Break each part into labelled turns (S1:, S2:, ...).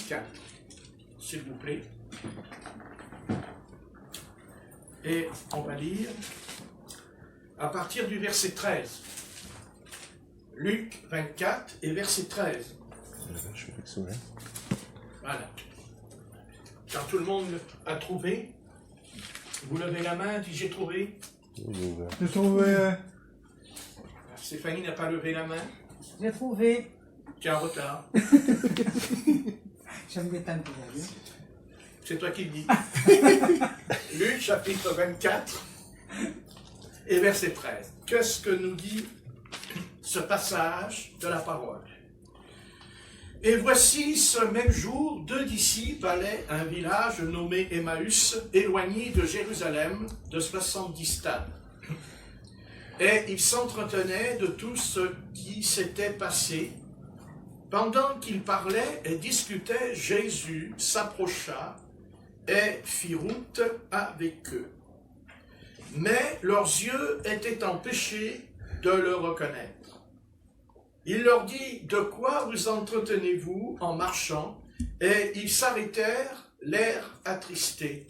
S1: 24, s'il vous plaît. Et on va lire à partir du verset 13. Luc 24 et verset 13. Voilà. Quand tout le monde a trouvé, vous levez la main, dit j'ai trouvé.
S2: J'ai trouvé.
S1: Stéphanie n'a pas levé la main.
S3: J'ai trouvé.
S1: Tu es en retard.
S3: J'aime bien tant.
S1: C'est toi qui le dis. Luc chapitre 24 et verset 13. Qu'est-ce que nous dit ce passage de la parole? Et voici ce même jour, 2 disciples allaient à un village nommé Emmaüs, éloigné de Jérusalem de 70 stades. Et ils s'entretenaient de tout ce qui s'était passé. Pendant qu'ils parlaient et discutaient, Jésus s'approcha et fit route avec eux. Mais leurs yeux étaient empêchés de le reconnaître. Il leur dit, « De quoi vous entretenez-vous en marchant ?» Et ils s'arrêtèrent, l'air attristé.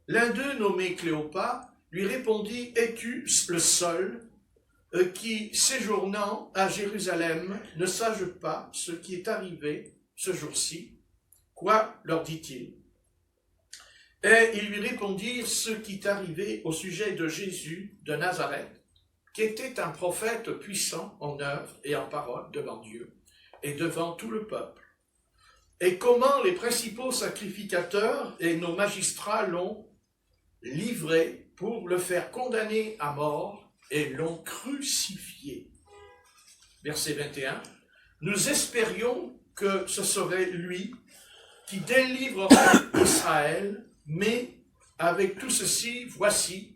S1: L'un d'eux, nommé Cléopas, lui répondit, « Es-tu le seul qui, séjournant à Jérusalem, ne sache pas ce qui est arrivé ce jour-ci? » Quoi, leur dit-il. Et ils lui répondirent ce qui est arrivé au sujet de Jésus de Nazareth, qui était un prophète puissant en œuvre et en parole devant Dieu et devant tout le peuple. Et comment les principaux sacrificateurs et nos magistrats l'ont livré pour le faire condamner à mort et l'ont crucifié. Verset 21. Nous espérions que ce serait lui qui délivrerait Israël, mais avec tout ceci, voici,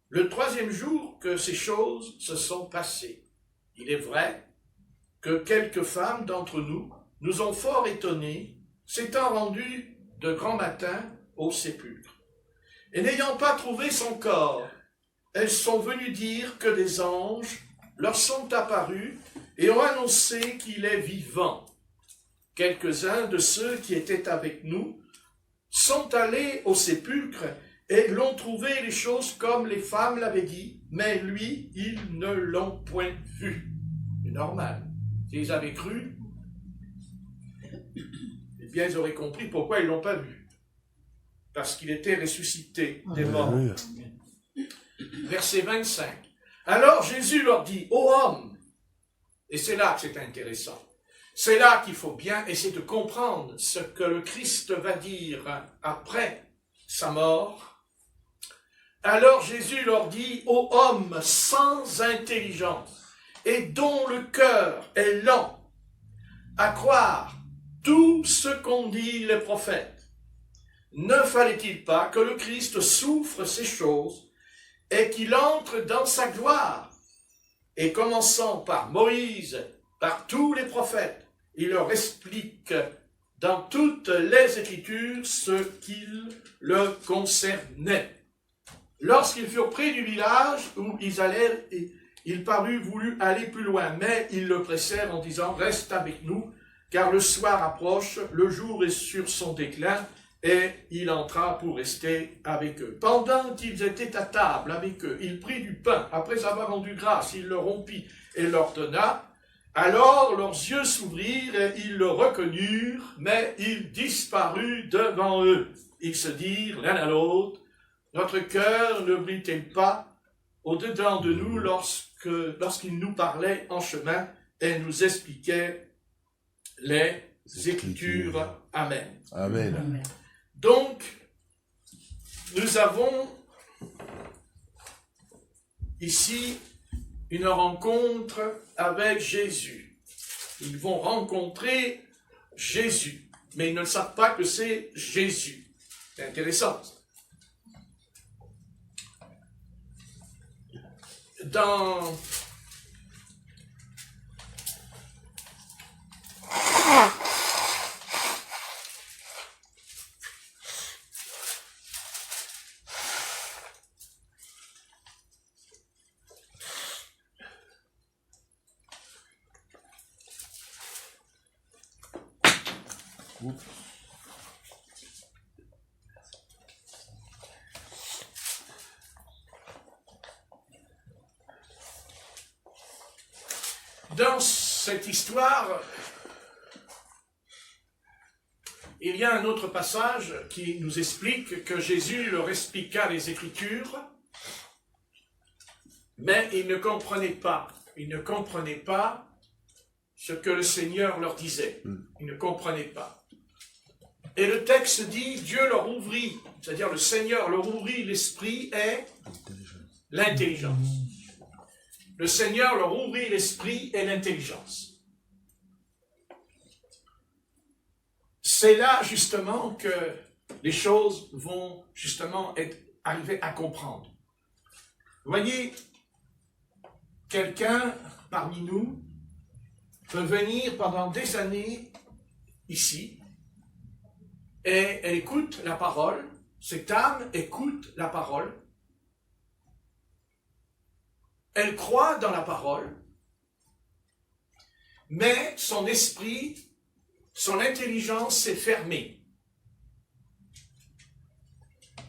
S1: le 3e jour que ces choses se sont passées. Il est vrai que quelques femmes d'entre nous nous ont fort étonnés, s'étant rendues de grand matin au sépulcre. Et n'ayant pas trouvé son corps, elles sont venues dire que des anges leur sont apparus et ont annoncé qu'il est vivant. Quelques-uns de ceux qui étaient avec nous sont allés au sépulcre et l'ont trouvé les choses comme les femmes l'avaient dit, mais lui, ils ne l'ont point vu. C'est normal. S'ils avaient cru, eh bien, ils auraient compris pourquoi ils ne l'ont pas vu. Parce qu'il était ressuscité des morts. Verset 25. Alors Jésus leur dit, « Ô homme !» Et c'est là que c'est intéressant. C'est là qu'il faut bien essayer de comprendre ce que le Christ va dire après sa mort. Alors Jésus leur dit, « Ô homme sans intelligence et dont le cœur est lent à croire tout ce qu'ont dit les prophètes, ne fallait-il pas que le Christ souffre ces choses et qu'il entre dans sa gloire? Et commençant par Moïse, par tous les prophètes, il leur explique dans toutes les Écritures ce qu'il le concernait. Lorsqu'ils furent près du village où ils allèrent, il voulut aller plus loin, mais ils le pressèrent en disant, « Reste avec nous, car le soir approche, le jour est sur son déclin. » Et il entra pour rester avec eux. Pendant qu'ils étaient à table avec eux, il prit du pain, après avoir rendu grâce, il le rompit et leur donna. Alors leurs yeux s'ouvrirent et ils le reconnurent, mais il disparut devant eux. Ils se dirent l'un à l'autre, « Notre cœur ne brille-t-il pas au-dedans de nous lorsqu'il nous parlait en chemin et nous expliquait les Écritures. » Amen.
S2: Amen.
S3: Amen.
S1: Donc, nous avons ici une rencontre avec Jésus. Ils vont rencontrer Jésus, mais ils ne savent pas que c'est Jésus. C'est intéressant. Dans Dans cette histoire, il y a un autre passage qui nous explique que Jésus leur expliqua les Écritures, mais ils ne comprenaient pas. Ils ne comprenaient pas ce que le Seigneur leur disait. Ils ne comprenaient pas. Et le texte dit, Dieu leur ouvrit, c'est-à-dire le Seigneur leur ouvrit l'esprit et l'intelligence. Le Seigneur leur ouvrit l'esprit et l'intelligence. C'est là justement que les choses vont justement arriver à comprendre. Vous voyez, quelqu'un parmi nous peut venir pendant des années ici et elle écoute la parole, cette âme écoute la parole, elle croit dans la parole, mais son esprit, son intelligence s'est fermée.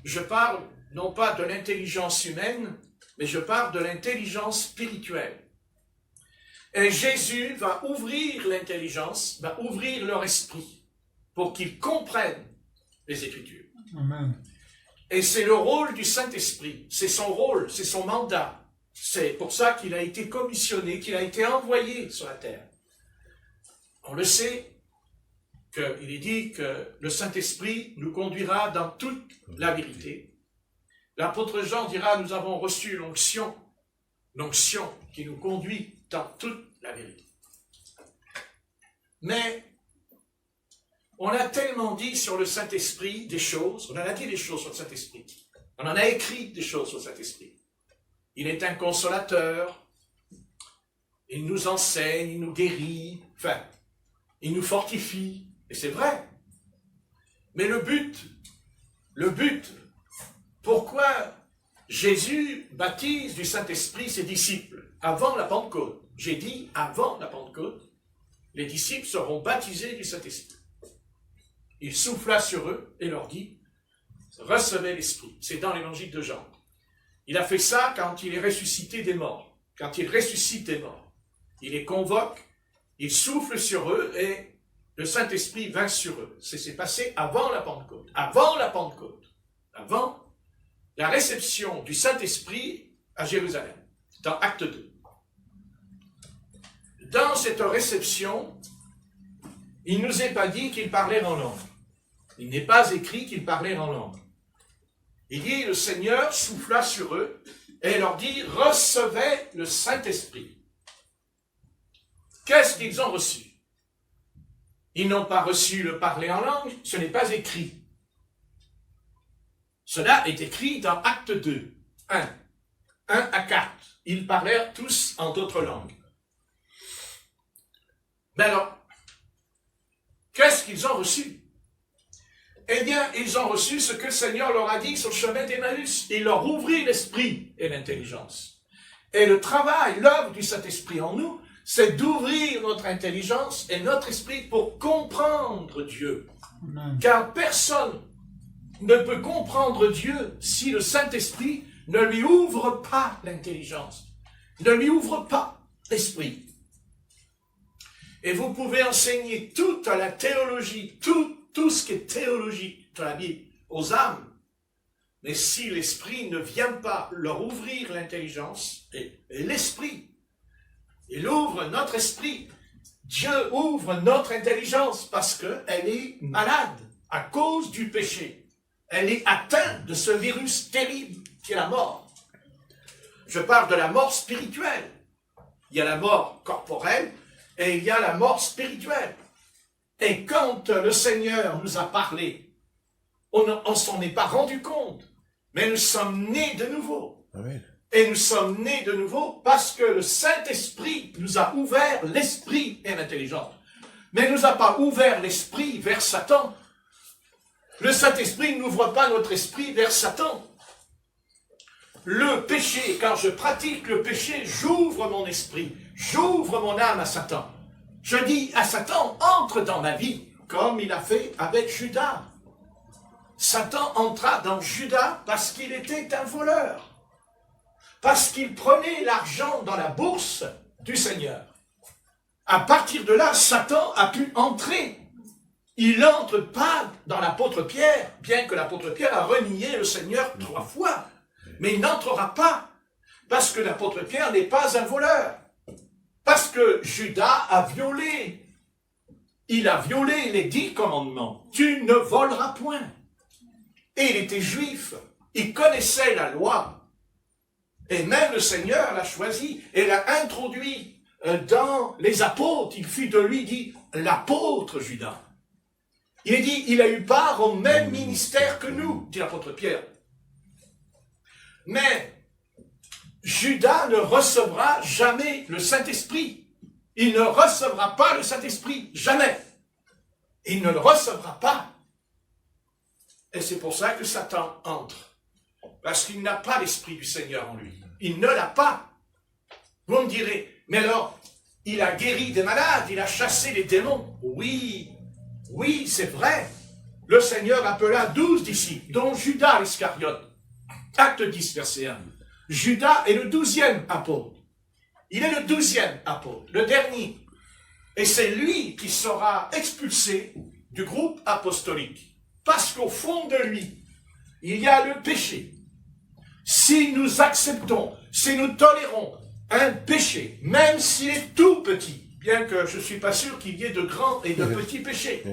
S1: Je parle non pas de l'intelligence humaine, mais je parle de l'intelligence spirituelle. Et Jésus va ouvrir l'intelligence, va ouvrir leur esprit pour qu'ils comprennent les Écritures.
S2: Amen.
S1: Et c'est le rôle du Saint-Esprit, c'est son rôle, c'est son mandat. C'est pour ça qu'il a été commissionné, qu'il a été envoyé sur la terre. On le sait, qu'il est dit que le Saint-Esprit nous conduira dans toute la vérité. L'apôtre Jean dira, nous avons reçu l'onction qui nous conduit dans toute la vérité. Mais on a tellement dit sur le Saint-Esprit des choses, on en a dit des choses sur le Saint-Esprit, on en a écrit des choses sur le Saint-Esprit. Il est un consolateur, il nous enseigne, il nous guérit, enfin, il nous fortifie, et c'est vrai. Mais le but, pourquoi Jésus baptise du Saint-Esprit ses disciples avant la Pentecôte? J'ai dit avant la Pentecôte, les disciples seront baptisés du Saint-Esprit. Il souffla sur eux et leur dit, recevez l'Esprit. C'est dans l'évangile de Jean. Il a fait ça quand il est ressuscité des morts. Quand il ressuscite des morts, il les convoque, il souffle sur eux et le Saint-Esprit vint sur eux. C'est passé avant la Pentecôte. Avant la Pentecôte. Avant la réception du Saint-Esprit à Jérusalem. Dans Acte 2. Dans cette réception, il ne nous est pas dit qu'ils parlaient en langue. Il n'est pas écrit qu'ils parlaient en langue. Il dit, le Seigneur souffla sur eux et leur dit, recevez le Saint-Esprit. Qu'est-ce qu'ils ont reçu? Ils n'ont pas reçu le parler en langue, ce n'est pas écrit. Cela est écrit dans Acte 2, 1 à 4. Ils parlèrent tous en d'autres langues. Mais alors, qu'est-ce qu'ils ont reçu? Eh bien, ils ont reçu ce que le Seigneur leur a dit sur le chemin d'Emmaüs. Il leur ouvrit l'esprit et l'intelligence. Et le travail, l'œuvre du Saint-Esprit en nous, c'est d'ouvrir notre intelligence et notre esprit pour comprendre Dieu.
S2: Amen.
S1: Car personne ne peut comprendre Dieu si le Saint-Esprit ne lui ouvre pas l'intelligence, ne lui ouvre pas l'esprit. Et vous pouvez enseigner toute la théologie, tout ce qui est théologique dans la Bible aux âmes. Mais si l'esprit ne vient pas leur ouvrir l'intelligence et l'esprit, il ouvre notre esprit. Dieu ouvre notre intelligence parce qu'elle est malade à cause du péché. Elle est atteinte de ce virus terrible qui est la mort. Je parle de la mort spirituelle. Il y a la mort corporelle et il y a la mort spirituelle. Et quand le Seigneur nous a parlé, on s'en est pas rendu compte, mais nous sommes nés de nouveau.
S3: Amen.
S1: Et nous sommes nés de nouveau parce que le Saint-Esprit nous a ouvert l'esprit et l'intelligence. Mais il ne nous a pas ouvert l'esprit vers Satan. Le Saint-Esprit n'ouvre pas notre esprit vers Satan. Le péché, quand je pratique le péché, j'ouvre mon esprit, j'ouvre mon âme à Satan. Je dis à Satan, entre dans ma vie, comme il a fait avec Judas. Satan entra dans Judas parce qu'il était un voleur, parce qu'il prenait l'argent dans la bourse du Seigneur. À partir de là, Satan a pu entrer. Il n'entre pas dans l'apôtre Pierre, bien que l'apôtre Pierre a renié le Seigneur 3 fois. Mais il n'entrera pas, parce que l'apôtre Pierre n'est pas un voleur. Parce que Judas a violé. Il a violé les 10 commandements. Tu ne voleras point. Et il était juif. Il connaissait la loi. Et même le Seigneur l'a choisi et l'a introduit dans les apôtres. Il fut de lui dit l'apôtre Judas. Il est dit, il a eu part au même ministère que nous, dit l'apôtre Pierre. Mais Judas ne recevra jamais le Saint-Esprit. Il ne recevra pas le Saint-Esprit, jamais. Il ne le recevra pas. Et c'est pour ça que Satan entre. Parce qu'il n'a pas l'Esprit du Seigneur en lui. Il ne l'a pas. Vous me direz, mais alors, il a guéri des malades, il a chassé les démons. Oui, oui, c'est vrai. Le Seigneur appela 12 disciples, dont Judas l'Iscariote. Acte 10, verset 1. Judas est le 12e apôtre. Il est le 12e apôtre, le dernier. Et c'est lui qui sera expulsé du groupe apostolique. Parce qu'au fond de lui, il y a le péché. Si nous acceptons, si nous tolérons un péché, même s'il est tout petit, bien que je ne suis pas sûr qu'il y ait de grands et de petits péchés,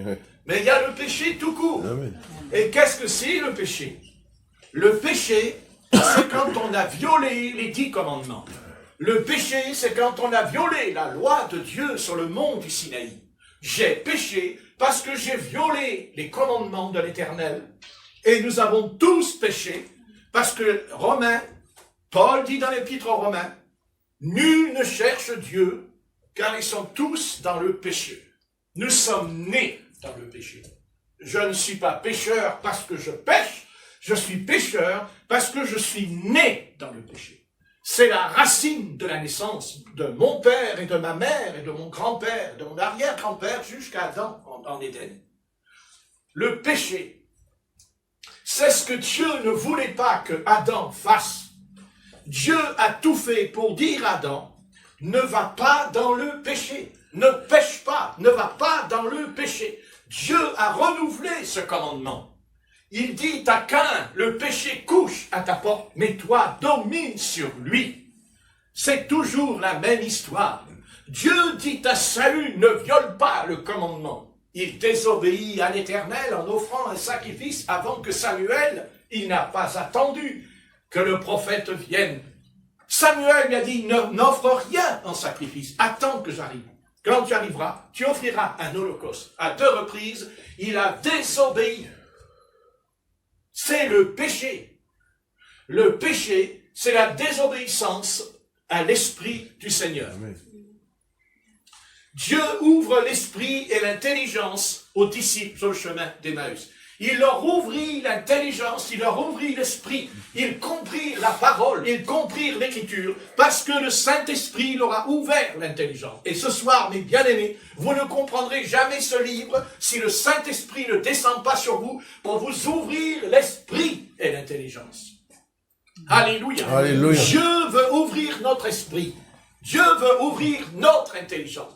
S1: mais il y a le péché tout court. Et qu'est-ce que c'est le péché? Le péché, c'est quand on a violé les 10 commandements. Le péché, c'est quand on a violé la loi de Dieu sur le mont du Sinaï. J'ai péché parce que j'ai violé les commandements de l'Éternel. Et nous avons tous péché parce que Paul dit dans l'Épître aux Romains, nul ne cherche Dieu car ils sont tous dans le péché. Nous sommes nés dans le péché. Je ne suis pas pécheur parce que je pêche, je suis pécheur parce que je suis né dans le péché. C'est la racine de la naissance de mon père et de ma mère et de mon grand-père, de mon arrière-grand-père jusqu'à Adam en Éden. Le péché, c'est ce que Dieu ne voulait pas que Adam fasse. Dieu a tout fait pour dire à Adam, ne va pas dans le péché, ne pêche pas, ne va pas dans le péché. Dieu a renouvelé ce commandement. Il dit à Caïn, le péché couche à ta porte, mais toi domine sur lui. C'est toujours la même histoire. Dieu dit à Saül, ne viole pas le commandement. Il désobéit à l'Éternel en offrant un sacrifice avant que Samuel, il n'a pas attendu que le prophète vienne. Samuel lui a dit, n'offre rien en sacrifice, attends que j'arrive. Quand tu arriveras, tu offriras un holocauste. À 2 reprises, il a désobéi. C'est le péché. Le péché, c'est la désobéissance à l'esprit du Seigneur. Amen. Dieu ouvre l'esprit et l'intelligence aux disciples sur le chemin d'Emmaüs. Il leur ouvrit l'intelligence, il leur ouvrit l'esprit, ils comprirent la parole, ils comprirent l'écriture, parce que le Saint-Esprit leur a ouvert l'intelligence. Et ce soir, mes bien-aimés, vous ne comprendrez jamais ce livre si le Saint-Esprit ne descend pas sur vous pour vous ouvrir l'esprit et l'intelligence. Alléluia. Alléluia. Dieu veut ouvrir notre esprit. Dieu veut ouvrir notre intelligence.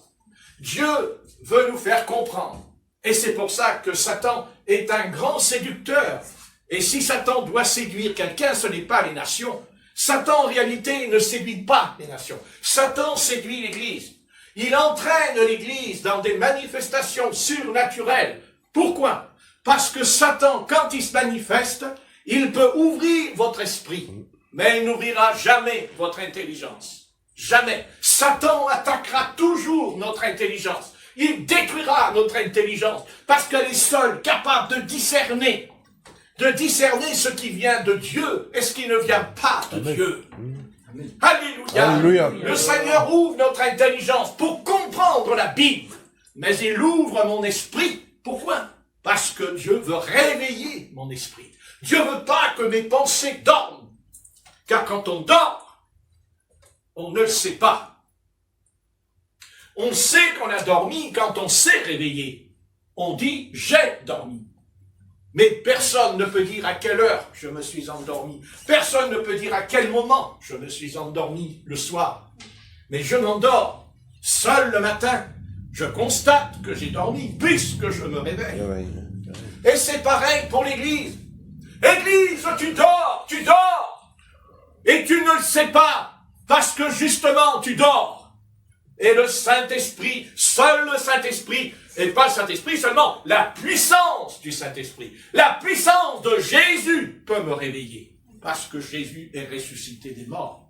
S1: Dieu veut nous faire comprendre. Et c'est pour ça que Satan est un grand séducteur. Et si Satan doit séduire quelqu'un, ce n'est pas les nations. Satan, en réalité, ne séduit pas les nations. Satan séduit l'Église. Il entraîne l'Église dans des manifestations surnaturelles. Pourquoi? Parce que Satan, quand il se manifeste, il peut ouvrir votre esprit, mais il n'ouvrira jamais votre intelligence. Jamais. Satan attaquera toujours notre intelligence. Il détruira notre intelligence parce qu'elle est seule capable de discerner ce qui vient de Dieu et ce qui ne vient pas de Amen. Dieu. Amen. Alléluia. Alléluia. Le Seigneur ouvre notre intelligence pour comprendre la Bible, mais il ouvre mon esprit. Pourquoi? Parce que Dieu veut réveiller mon esprit. Dieu ne veut pas que mes pensées dorment, car quand on dort, on ne le sait pas. On sait qu'on a dormi quand on s'est réveillé. on dit « j'ai dormi ». Mais personne ne peut dire à quelle heure je me suis endormi. Personne ne peut dire à quel moment je me suis endormi le soir. Mais je m'endors. Seul le matin, je constate que j'ai dormi puisque je me réveille. Et c'est pareil pour l'Église. Église, tu dors. Et tu ne le sais pas parce que justement tu dors. Et le Saint-Esprit, seul le Saint-Esprit, et pas le Saint-Esprit seulement, la puissance du Saint-Esprit, la puissance de Jésus peut me réveiller. Parce que Jésus est ressuscité des morts.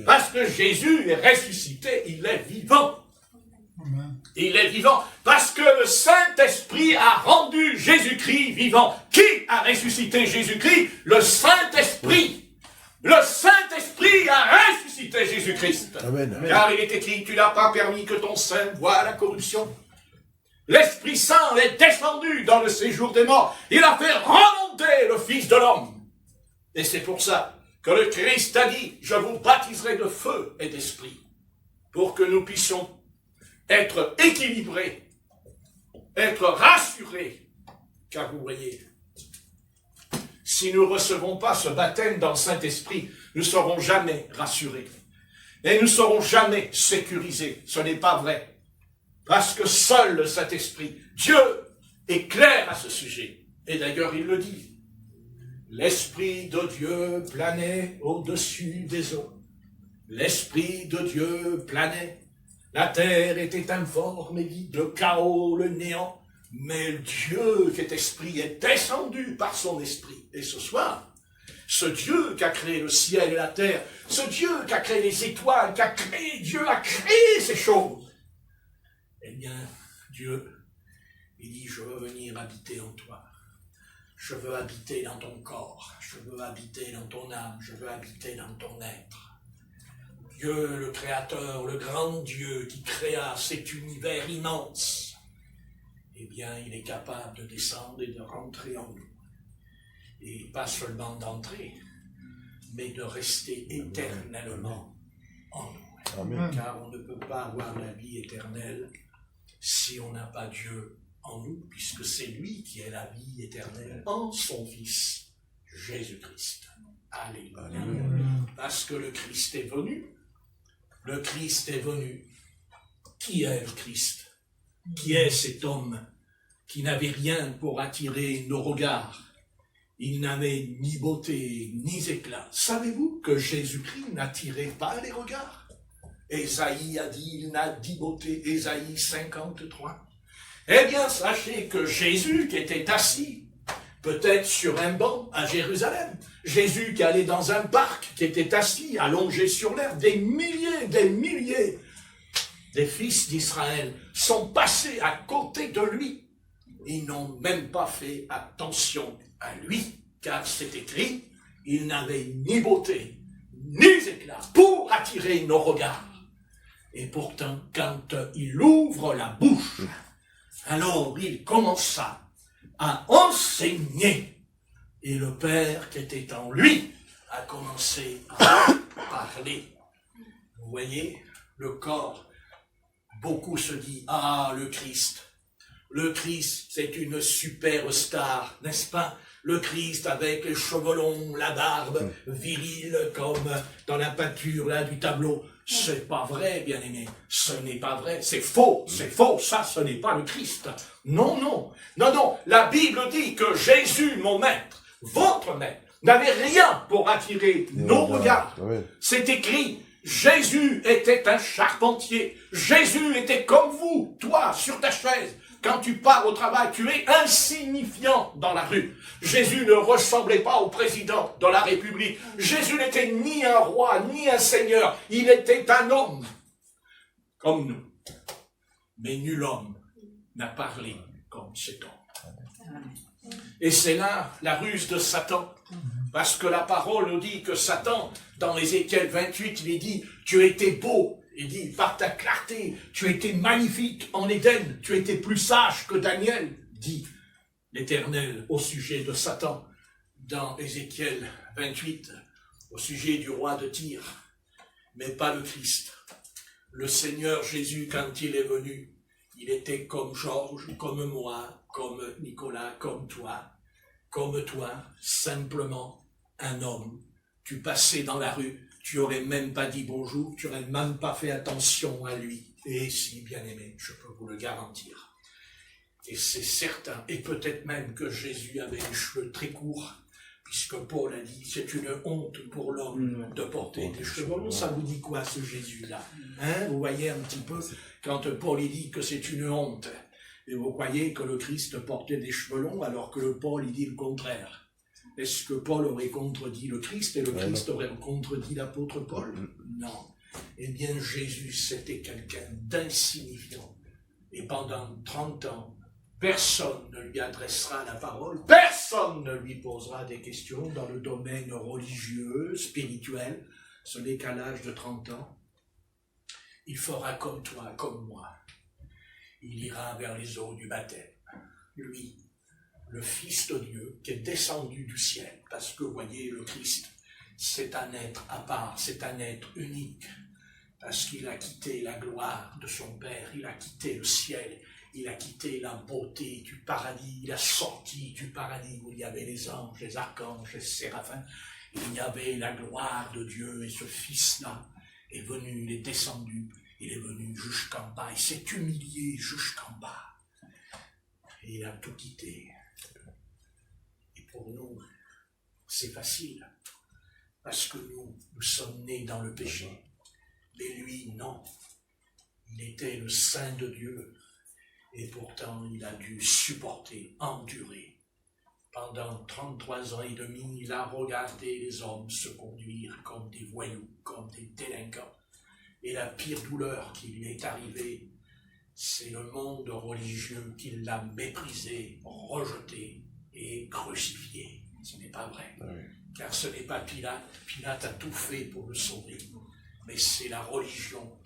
S1: Parce que Jésus est ressuscité, il est vivant. Il est vivant. Parce que le Saint-Esprit a rendu Jésus-Christ vivant. Qui a ressuscité Jésus-Christ? Le Saint-Esprit. Le Saint-Esprit a ressuscité Jésus-Christ. Amen. Car il est écrit, tu n'as pas permis que ton sein voie la corruption. L'Esprit Saint est descendu dans le séjour des morts. Il a fait remonter le Fils de l'homme. Et c'est pour ça que le Christ a dit, je vous baptiserai de feu et d'esprit, pour que nous puissions être équilibrés, être rassurés. Car vous voyez, si nous ne recevons pas ce baptême dans le Saint-Esprit, nous ne serons jamais rassurés. Et nous ne serons jamais sécurisés. Ce n'est pas vrai. Parce que seul le Saint-Esprit, Dieu, est clair à ce sujet. Et d'ailleurs, il le dit. L'Esprit de Dieu planait au-dessus des eaux. L'Esprit de Dieu planait. La terre était informe et vide, le chaos, le néant. Mais Dieu, qui est esprit, est descendu par son esprit. Et ce soir, ce Dieu qui a créé le ciel et la terre, ce Dieu qui a créé les étoiles, Dieu a créé ces choses. Eh bien, Dieu, il dit, je veux venir habiter en toi. Je veux habiter dans ton corps. Je veux habiter dans ton âme. Je veux habiter dans ton être. Dieu, le Créateur, le grand Dieu qui créa cet univers immense, eh bien, il est capable de descendre et de rentrer en nous. Et pas seulement d'entrer, mais de rester éternellement en nous. Amen. Car on ne peut pas avoir la vie éternelle si on n'a pas Dieu en nous, puisque c'est lui qui est la vie éternelle en son Fils, Jésus-Christ. Alléluia. Parce que le Christ est venu. Le Christ est venu. Qui est le Christ? Qui est cet homme qui n'avait rien pour attirer nos regards? Il n'avait ni beauté, ni éclat. Savez-vous que Jésus-Christ n'attirait pas les regards? Ésaïe a dit, il n'a ni beauté. Ésaïe 53. Eh bien, sachez que Jésus qui était assis, peut-être sur un banc à Jérusalem, Jésus qui allait dans un parc, qui était assis, allongé sur l'herbe, des milliers des fils d'Israël sont passés à côté de lui. Ils n'ont même pas fait attention à lui, car c'est écrit, il n'avait ni beauté, ni éclat pour attirer nos regards. Et pourtant, quand il ouvre la bouche, alors il commença à enseigner. Et le Père qui était en lui a commencé à parler. Vous voyez, le corps, beaucoup se disent, ah, le Christ. Le Christ, c'est une superstar, n'est-ce pas? Le Christ avec les cheveux longs, la barbe, viril comme dans la peinture là du tableau. C'est pas vrai, bien-aimé. Ce n'est pas vrai. C'est faux. Ça, ce n'est pas le Christ. Non. La Bible dit que Jésus, mon maître, votre maître, n'avait rien pour attirer nos regards. C'est écrit, Jésus était un charpentier. Jésus était comme vous, toi, sur ta chaise. Quand tu pars au travail, tu es insignifiant dans la rue. Jésus ne ressemblait pas au président de la République. Jésus n'était ni un roi, ni un seigneur. Il était un homme, comme nous. Mais nul homme n'a parlé comme cet homme. Et c'est là la ruse de Satan. Parce que la parole nous dit que Satan, dans Ézéchiel 28, il est dit, tu étais beau. Il dit, par ta clarté, tu étais magnifique en Éden, tu étais plus sage que Daniel, dit l'Éternel au sujet de Satan, dans Ézéchiel 28, au sujet du roi de Tyr, mais pas le Christ. Le Seigneur Jésus, quand il est venu, il était comme Georges, comme moi, comme Nicolas, comme toi, simplement un homme. Tu passais dans la rue, tu aurais même pas dit bonjour, tu aurais même pas fait attention à lui. Et si, bien aimé, je peux vous le garantir. Et c'est certain, et peut-être même que Jésus avait les cheveux très courts, puisque Paul a dit, c'est une honte pour l'homme de porter des cheveux longs. Ça vous dit quoi, ce Jésus-là, hein? Vous voyez un petit peu, quand Paul dit que c'est une honte, et vous croyez que le Christ portait des cheveux longs, alors que le Paul, il dit le contraire. Est-ce que Paul aurait contredit le Christ, et le Christ aurait contredit l'apôtre Paul? Non. Eh bien, Jésus, c'était quelqu'un d'insignifiant. Et pendant 30 ans, personne ne lui adressera la parole, personne ne lui posera des questions dans le domaine religieux, spirituel. Ce n'est qu'à l'âge de 30 ans, il fera comme toi, comme moi. Il ira vers les eaux du baptême. Lui, le Fils de Dieu, qui est descendu du ciel. Parce que, vous voyez, le Christ, c'est un être à part, c'est un être unique. Parce qu'il a quitté la gloire de son Père, il a quitté le ciel, il a quitté la beauté du paradis, il a sorti du paradis où il y avait les anges, les archanges, les séraphins. Il y avait la gloire de Dieu et ce Fils-là est venu, il est descendu, il est venu jusqu'en bas, il s'est humilié jusqu'en bas. Et il a tout quitté. Et pour nous, c'est facile, parce que nous sommes nés dans le péché. Mais lui, non. Il était le Saint de Dieu. Et pourtant, il a dû supporter, endurer. Pendant 33 ans et demi, il a regardé les hommes se conduire comme des voyous, comme des délinquants. Et la pire douleur qui lui est arrivée, c'est le monde religieux qui l'a méprisé, rejeté et crucifié. Ce n'est pas vrai. Car ce n'est pas Pilate. Pilate a tout fait pour le sauver. Mais c'est la religion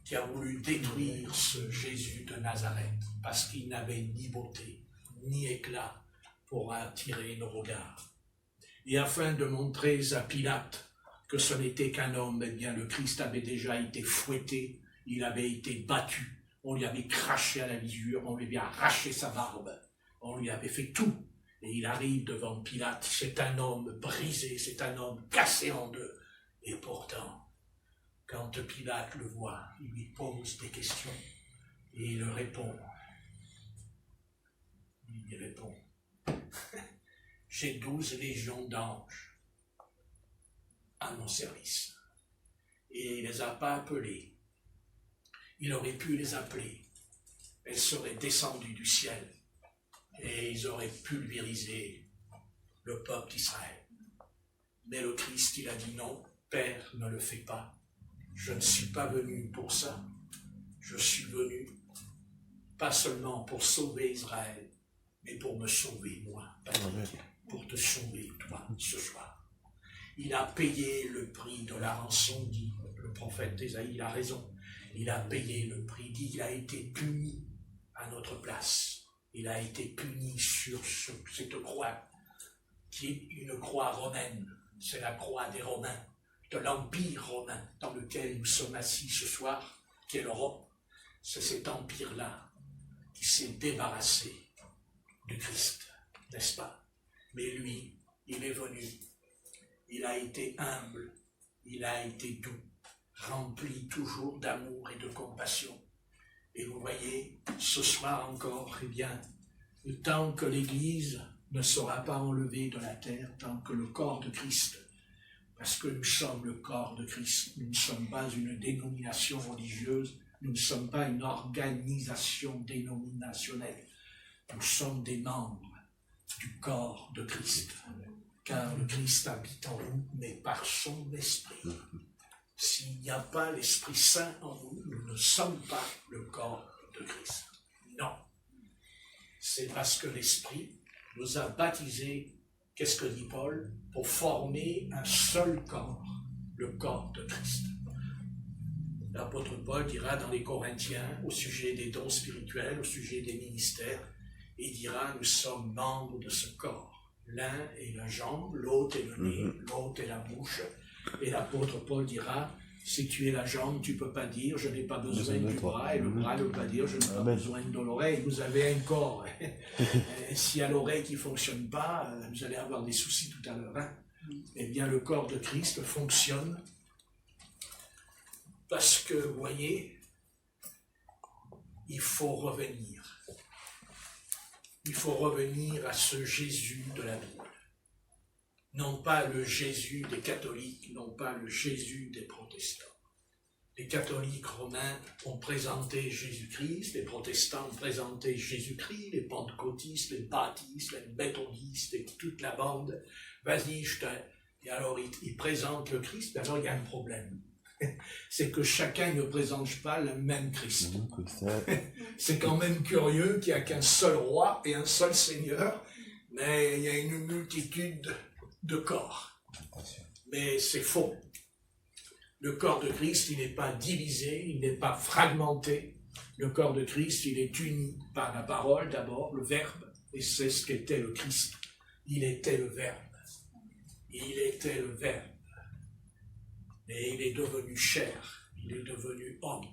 S1: qui a voulu détruire ce Jésus de Nazareth, parce qu'il n'avait ni beauté, ni éclat pour attirer nos regards. Et afin de montrer à Pilate que ce n'était qu'un homme, eh bien le Christ avait déjà été fouetté, il avait été battu, on lui avait craché à la visure, on lui avait arraché sa barbe, on lui avait fait tout. Et il arrive devant Pilate, c'est un homme brisé, c'est un homme cassé en deux. Et pourtant, quand Pilate le voit, il lui pose des questions et il répond. Il lui répond, j'ai 12 légions d'anges à mon service. Et il ne les a pas appelés. Il aurait pu les appeler. Elles seraient descendues du ciel et ils auraient pulvérisé le peuple d'Israël. Mais le Christ, il a dit non, Père, ne le fais pas. Je ne suis pas venu pour ça. Je suis venu pas seulement pour sauver Israël, mais pour me sauver moi, Patrick, pour te sauver toi ce soir. Il a payé le prix de la rançon, dit le prophète Ésaïe, il a raison. Il a payé le prix, dit il a été puni à notre place. Il a été puni sur cette croix, qui est une croix romaine. C'est la croix des Romains, de l'Empire romain dans lequel nous sommes assis ce soir, qui est l'Europe. C'est cet empire-là qui s'est débarrassé du Christ, n'est-ce pas? Mais lui, il est venu, il a été humble, il a été doux, rempli toujours d'amour et de compassion. Et vous voyez, ce soir encore, eh bien, tant que l'Église ne sera pas enlevée de la terre, tant que le corps de Christ, parce que nous sommes le corps de Christ, nous ne sommes pas une dénomination religieuse, nous ne sommes pas une organisation dénominationnelle, nous sommes des membres du corps de Christ, car le Christ habite en nous, mais par son esprit. S'il n'y a pas l'Esprit Saint en nous, nous ne sommes pas le corps de Christ. Non. C'est parce que l'Esprit nous a baptisés, qu'est-ce que dit Paul? Pour former un seul corps, le corps de Christ. L'apôtre Paul dira dans les Corinthiens, au sujet des dons spirituels, au sujet des ministères, il dira, nous sommes membres de ce corps. L'un est la jambe, l'autre est le nez, l'autre est la bouche. Et l'apôtre Paul dira, Si tu es la jambe, tu ne peux pas dire « je n'ai pas besoin du bras » et le bras ne peut pas dire « je n'ai pas besoin de l'oreille ». Vous avez un corps. S'il y a l'oreille qui ne fonctionne pas, vous allez avoir des soucis tout à l'heure. Hein? Eh bien, le corps de Christ fonctionne parce que, vous voyez, il faut revenir. Il faut revenir à ce Jésus de la Bible. Non pas le Jésus des catholiques, non pas le Jésus des protestants. Les catholiques romains ont présenté Jésus-Christ, les protestants ont présenté Jésus-Christ, les pentecôtistes, les baptistes, les méthodistes et toute la bande. Vas-y, Et alors ils présentent le Christ, mais alors il y a un problème. C'est que chacun ne présente pas le même Christ. C'est quand même curieux qu'il n'y a qu'un seul roi et un seul Seigneur, mais il y a une multitude de corps. Mais c'est faux. Le corps de Christ, il n'est pas divisé, il n'est pas fragmenté. Le corps de Christ, il est uni par la parole d'abord, le Verbe, et c'est ce qu'était le Christ. Il était le Verbe. Il était le Verbe. Et il est devenu chair, il est devenu homme.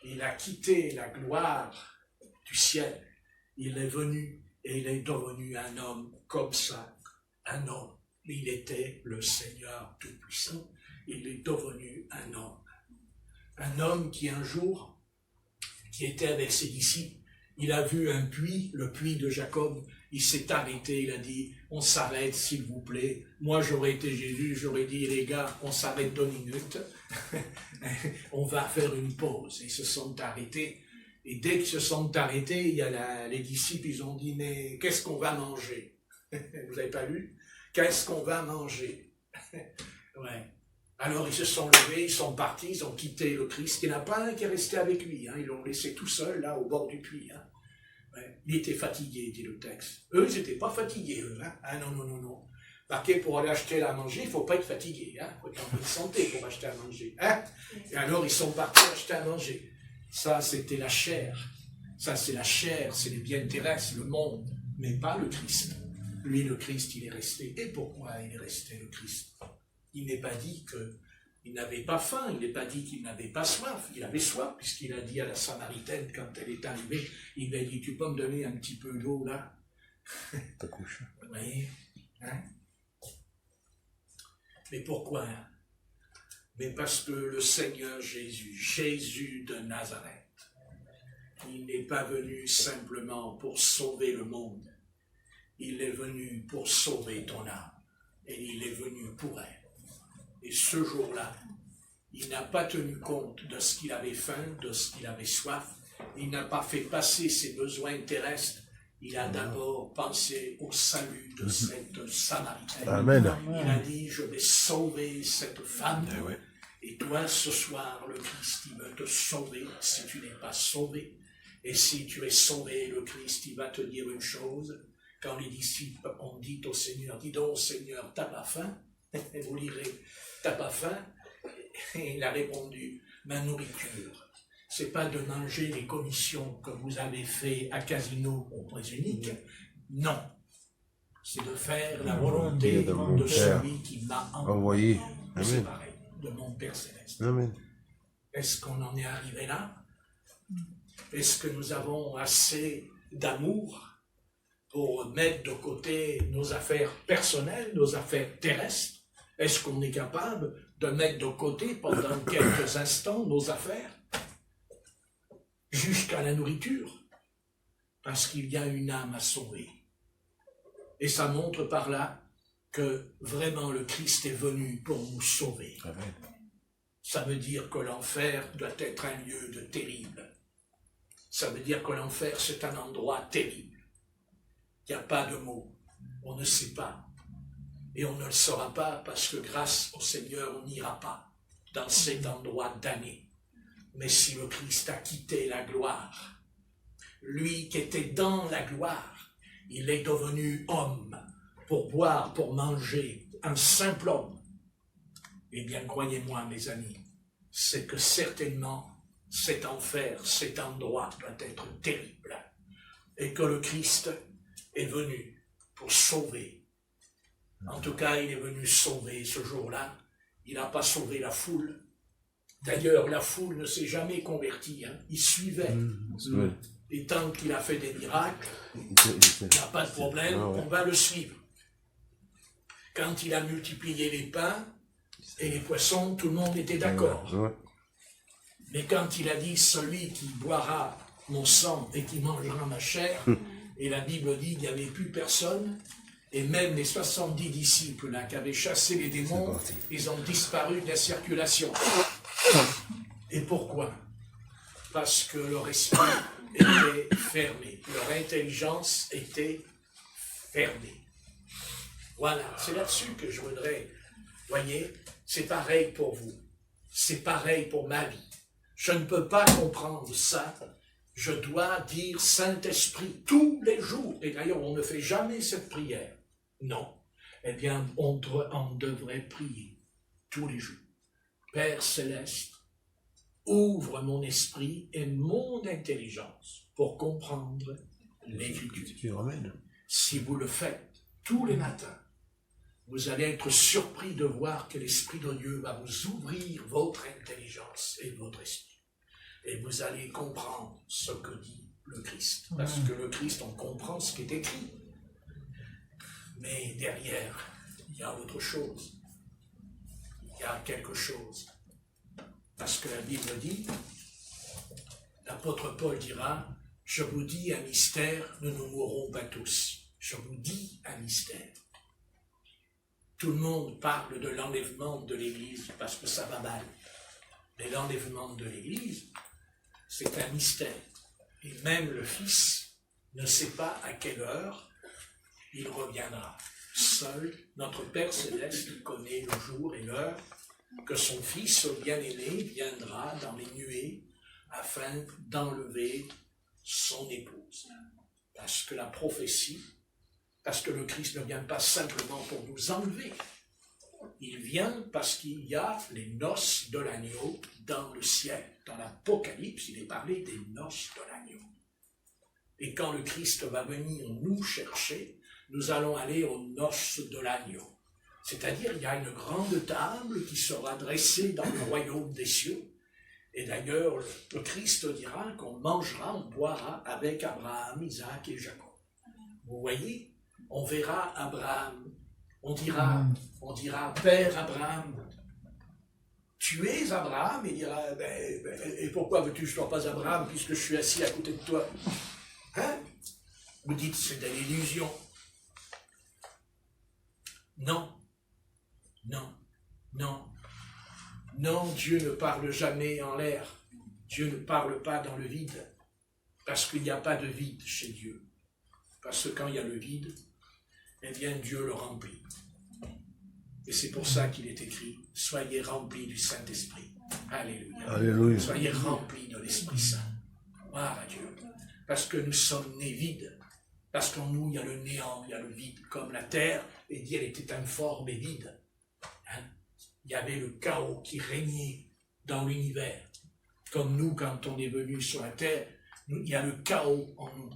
S1: Il a quitté la gloire du ciel. Il est venu et il est devenu un homme comme ça, un homme. Il était le Seigneur Tout-Puissant. Il est devenu un homme. Un homme qui un jour, qui était avec ses disciples, il a vu un puits, le puits de Jacob. Il s'est arrêté, il a dit, on s'arrête s'il vous plaît. Moi j'aurais été Jésus, j'aurais dit, les gars, on s'arrête 2 minutes. On va faire une pause. Ils se sont arrêtés. Et dès qu'ils se sont arrêtés, il y a les disciples, ils ont dit, mais qu'est-ce qu'on va manger? Vous n'avez pas lu? Qu'est-ce qu'on va manger? Ouais. Alors ils se sont levés, ils sont partis, ils ont quitté le Christ. Il n'y en a pas un qui est resté avec lui. Hein. Ils l'ont laissé tout seul, là, au bord du puits. Hein. Ouais. Il était fatigué, dit le texte. Eux, ils n'étaient pas fatigués, eux. Hein. Ah non, non, non, non. Marqué, pour aller acheter à manger, il ne faut pas être fatigué. Hein. Il faut être en bonne santé pour acheter à manger. Hein. Et alors, ils sont partis acheter à manger. Ça, c'était la chair. Ça, c'est la chair, c'est les biens terrestres, le monde, mais pas le Christ. Lui, le Christ, il est resté. Et pourquoi il est resté, le Christ? Il n'est pas dit qu'il n'avait pas faim, il n'est pas dit qu'il n'avait pas soif. Il avait soif, puisqu'il a dit à la Samaritaine, quand elle est arrivée, il lui a dit, tu peux me donner un petit peu d'eau, là?
S2: Ta couche.
S1: Oui. Hein? Mais pourquoi? Mais parce que le Seigneur Jésus, Jésus de Nazareth, il n'est pas venu simplement pour sauver le monde. Il est venu pour sauver ton âme. Et il est venu pour elle. Et ce jour-là, il n'a pas tenu compte de ce qu'il avait faim, de ce qu'il avait soif. Il n'a pas fait passer ses besoins terrestres. Il a d'abord pensé au salut de cette Samaritaine.
S2: Amen.
S1: Il a dit, je vais sauver cette femme. Et toi, ce soir, le Christ, il veut te sauver si tu n'es pas sauvé. Et si tu es sauvé, le Christ, il va te dire une chose. Quand les disciples ont dit au Seigneur, dis donc Seigneur, t'as pas faim? Et vous lirez, t'as pas faim? Et il a répondu, ma nourriture, c'est pas de manger les commissions que vous avez fait à Casino au Présunique. Non. C'est de faire la volonté de celui qui m'a envoyé. C'est pareil, de mon Père Céleste.
S2: Amen.
S1: Est-ce qu'on en est arrivé là? Est-ce que nous avons assez d'amour pour mettre de côté nos affaires personnelles, nos affaires terrestres? Est-ce qu'on est capable de mettre de côté pendant quelques instants nos affaires jusqu'à la nourriture? Parce qu'il y a une âme à sauver. Et ça montre par là que vraiment le Christ est venu pour nous sauver.
S2: Amen.
S1: Ça veut dire que l'enfer doit être un lieu de terrible. Ça veut dire que l'enfer, c'est un endroit terrible. Il n'y a pas de mots. On ne sait pas. Et on ne le saura pas parce que grâce au Seigneur, on n'ira pas dans cet endroit damné. Mais si le Christ a quitté la gloire, lui qui était dans la gloire, il est devenu homme pour boire, pour manger, un simple homme. Eh bien, croyez-moi, mes amis, c'est que certainement, cet enfer, cet endroit doit être terrible. Et que le Christ est venu pour sauver. En tout cas, il est venu sauver ce jour-là. Il n'a pas sauvé la foule, D'ailleurs, la foule ne s'est jamais convertie, hein. Il suivait.
S2: Ouais.
S1: Et tant qu'il a fait des miracles, il
S2: Il
S1: n'y a pas de problème,
S2: Ah ouais.
S1: on va le suivre. Quand il a multiplié les pains et les poissons, tout le monde était d'accord.
S2: Ouais.
S1: Mais quand il a dit, celui qui boira mon sang et qui mangera ma chair, et la Bible dit qu'il n'y avait plus personne, et même les 70 disciples là, qui avaient chassé les démons, ils ont disparu de la circulation. Et pourquoi? Parce que leur esprit était fermé, leur intelligence était fermée. Voilà, c'est là-dessus que je voudrais, voyez, c'est pareil pour vous, c'est pareil pour ma vie. Je ne peux pas comprendre ça. Je dois dire Saint-Esprit tous les jours. Et d'ailleurs, on ne fait jamais cette prière. Non. Eh bien, on devrait prier tous les jours. Père Céleste, ouvre mon esprit et mon intelligence pour comprendre l'Écriture.
S2: Tu ramènes.
S1: Si vous le faites tous les matins, vous allez être surpris de voir que l'Esprit de Dieu va vous ouvrir votre intelligence et votre esprit. Et vous allez comprendre ce que dit le Christ. Parce que le Christ, on comprend ce qui est écrit. Mais derrière, il y a autre chose. Il y a quelque chose. Parce que la Bible dit, l'apôtre Paul dira, je vous dis un mystère, nous ne mourrons pas tous. Je vous dis un mystère. Tout le monde parle de l'enlèvement de l'Église parce que ça va mal. Mais l'enlèvement de l'Église, c'est un mystère. Et même le Fils ne sait pas à quelle heure il reviendra. Seul notre Père Céleste connaît le jour et l'heure que son Fils bien-aimé viendra dans les nuées afin d'enlever son épouse. Parce que la prophétie, parce que le Christ ne vient pas simplement pour nous enlever. Il vient parce qu'il y a les noces de l'agneau dans le ciel. Dans l'Apocalypse, il est parlé des noces de l'agneau. Et quand le Christ va venir nous chercher, nous allons aller aux noces de l'agneau. C'est-à-dire, il y a une grande table qui sera dressée dans le royaume des cieux. Et d'ailleurs, le Christ dira qu'on mangera, on boira avec Abraham, Isaac et Jacob. Vous voyez, on verra Abraham. On dira, Père Abraham, tu es Abraham? Il dira, et pourquoi veux-tu que je ne sois pas Abraham puisque je suis assis à côté de toi? Hein? Vous dites, c'est de l'illusion. Non, non, non, non, Dieu ne parle jamais en l'air. Dieu ne parle pas dans le vide, parce qu'il n'y a pas de vide chez Dieu. Parce que quand il y a le vide, eh bien Dieu le remplit. Et c'est pour ça qu'il est écrit, soyez remplis du Saint-Esprit. Alléluia.
S2: Alléluia.
S1: Soyez remplis de l'Esprit Saint. Gloire à Dieu. Parce que nous sommes nés vides. Parce qu'en nous, il y a le néant, il y a le vide, comme la terre, et dit, elle était informe et vide. Hein? Il y avait le chaos qui régnait dans l'univers. Comme nous, quand on est venu sur la terre, il y a le chaos en nous.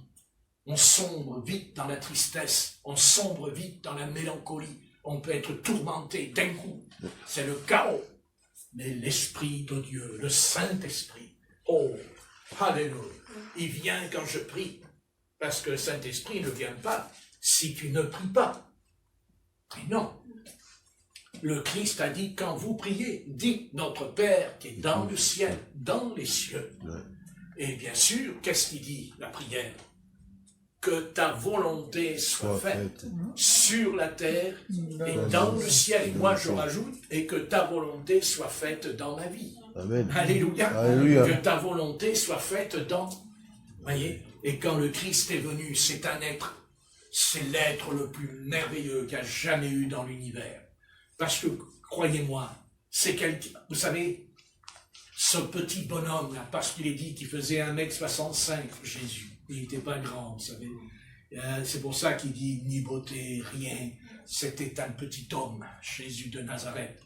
S1: On sombre vite dans la tristesse, on sombre vite dans la mélancolie, on peut être tourmenté d'un coup. C'est le chaos. Mais l'Esprit de Dieu, le Saint-Esprit, oh, alléluia, il vient quand je prie. Parce que le Saint-Esprit ne vient pas si tu ne pries pas. Mais non. Le Christ a dit, quand vous priez, dites notre Père qui est dans le ciel, dans les cieux. Et bien sûr, qu'est-ce qu'il dit, la prière? Que ta volonté soit faite sur la terre et dans le ciel. Et moi, je rajoute, et que ta volonté soit faite dans ma vie.
S2: Amen.
S1: Alléluia.
S2: Alléluia.
S1: Que ta volonté soit faite dans... Voyez? Et quand le Christ est venu, c'est un être, c'est l'être le plus merveilleux qu'il y a jamais eu dans l'univers. Parce que, croyez-moi, c'est quelqu'un, vous savez, ce petit bonhomme-là, parce qu'il est dit qu'il faisait 1m65, Jésus, il n'était pas grand, vous savez. C'est pour ça qu'il dit ni beauté, rien. C'était un petit homme, Jésus de Nazareth.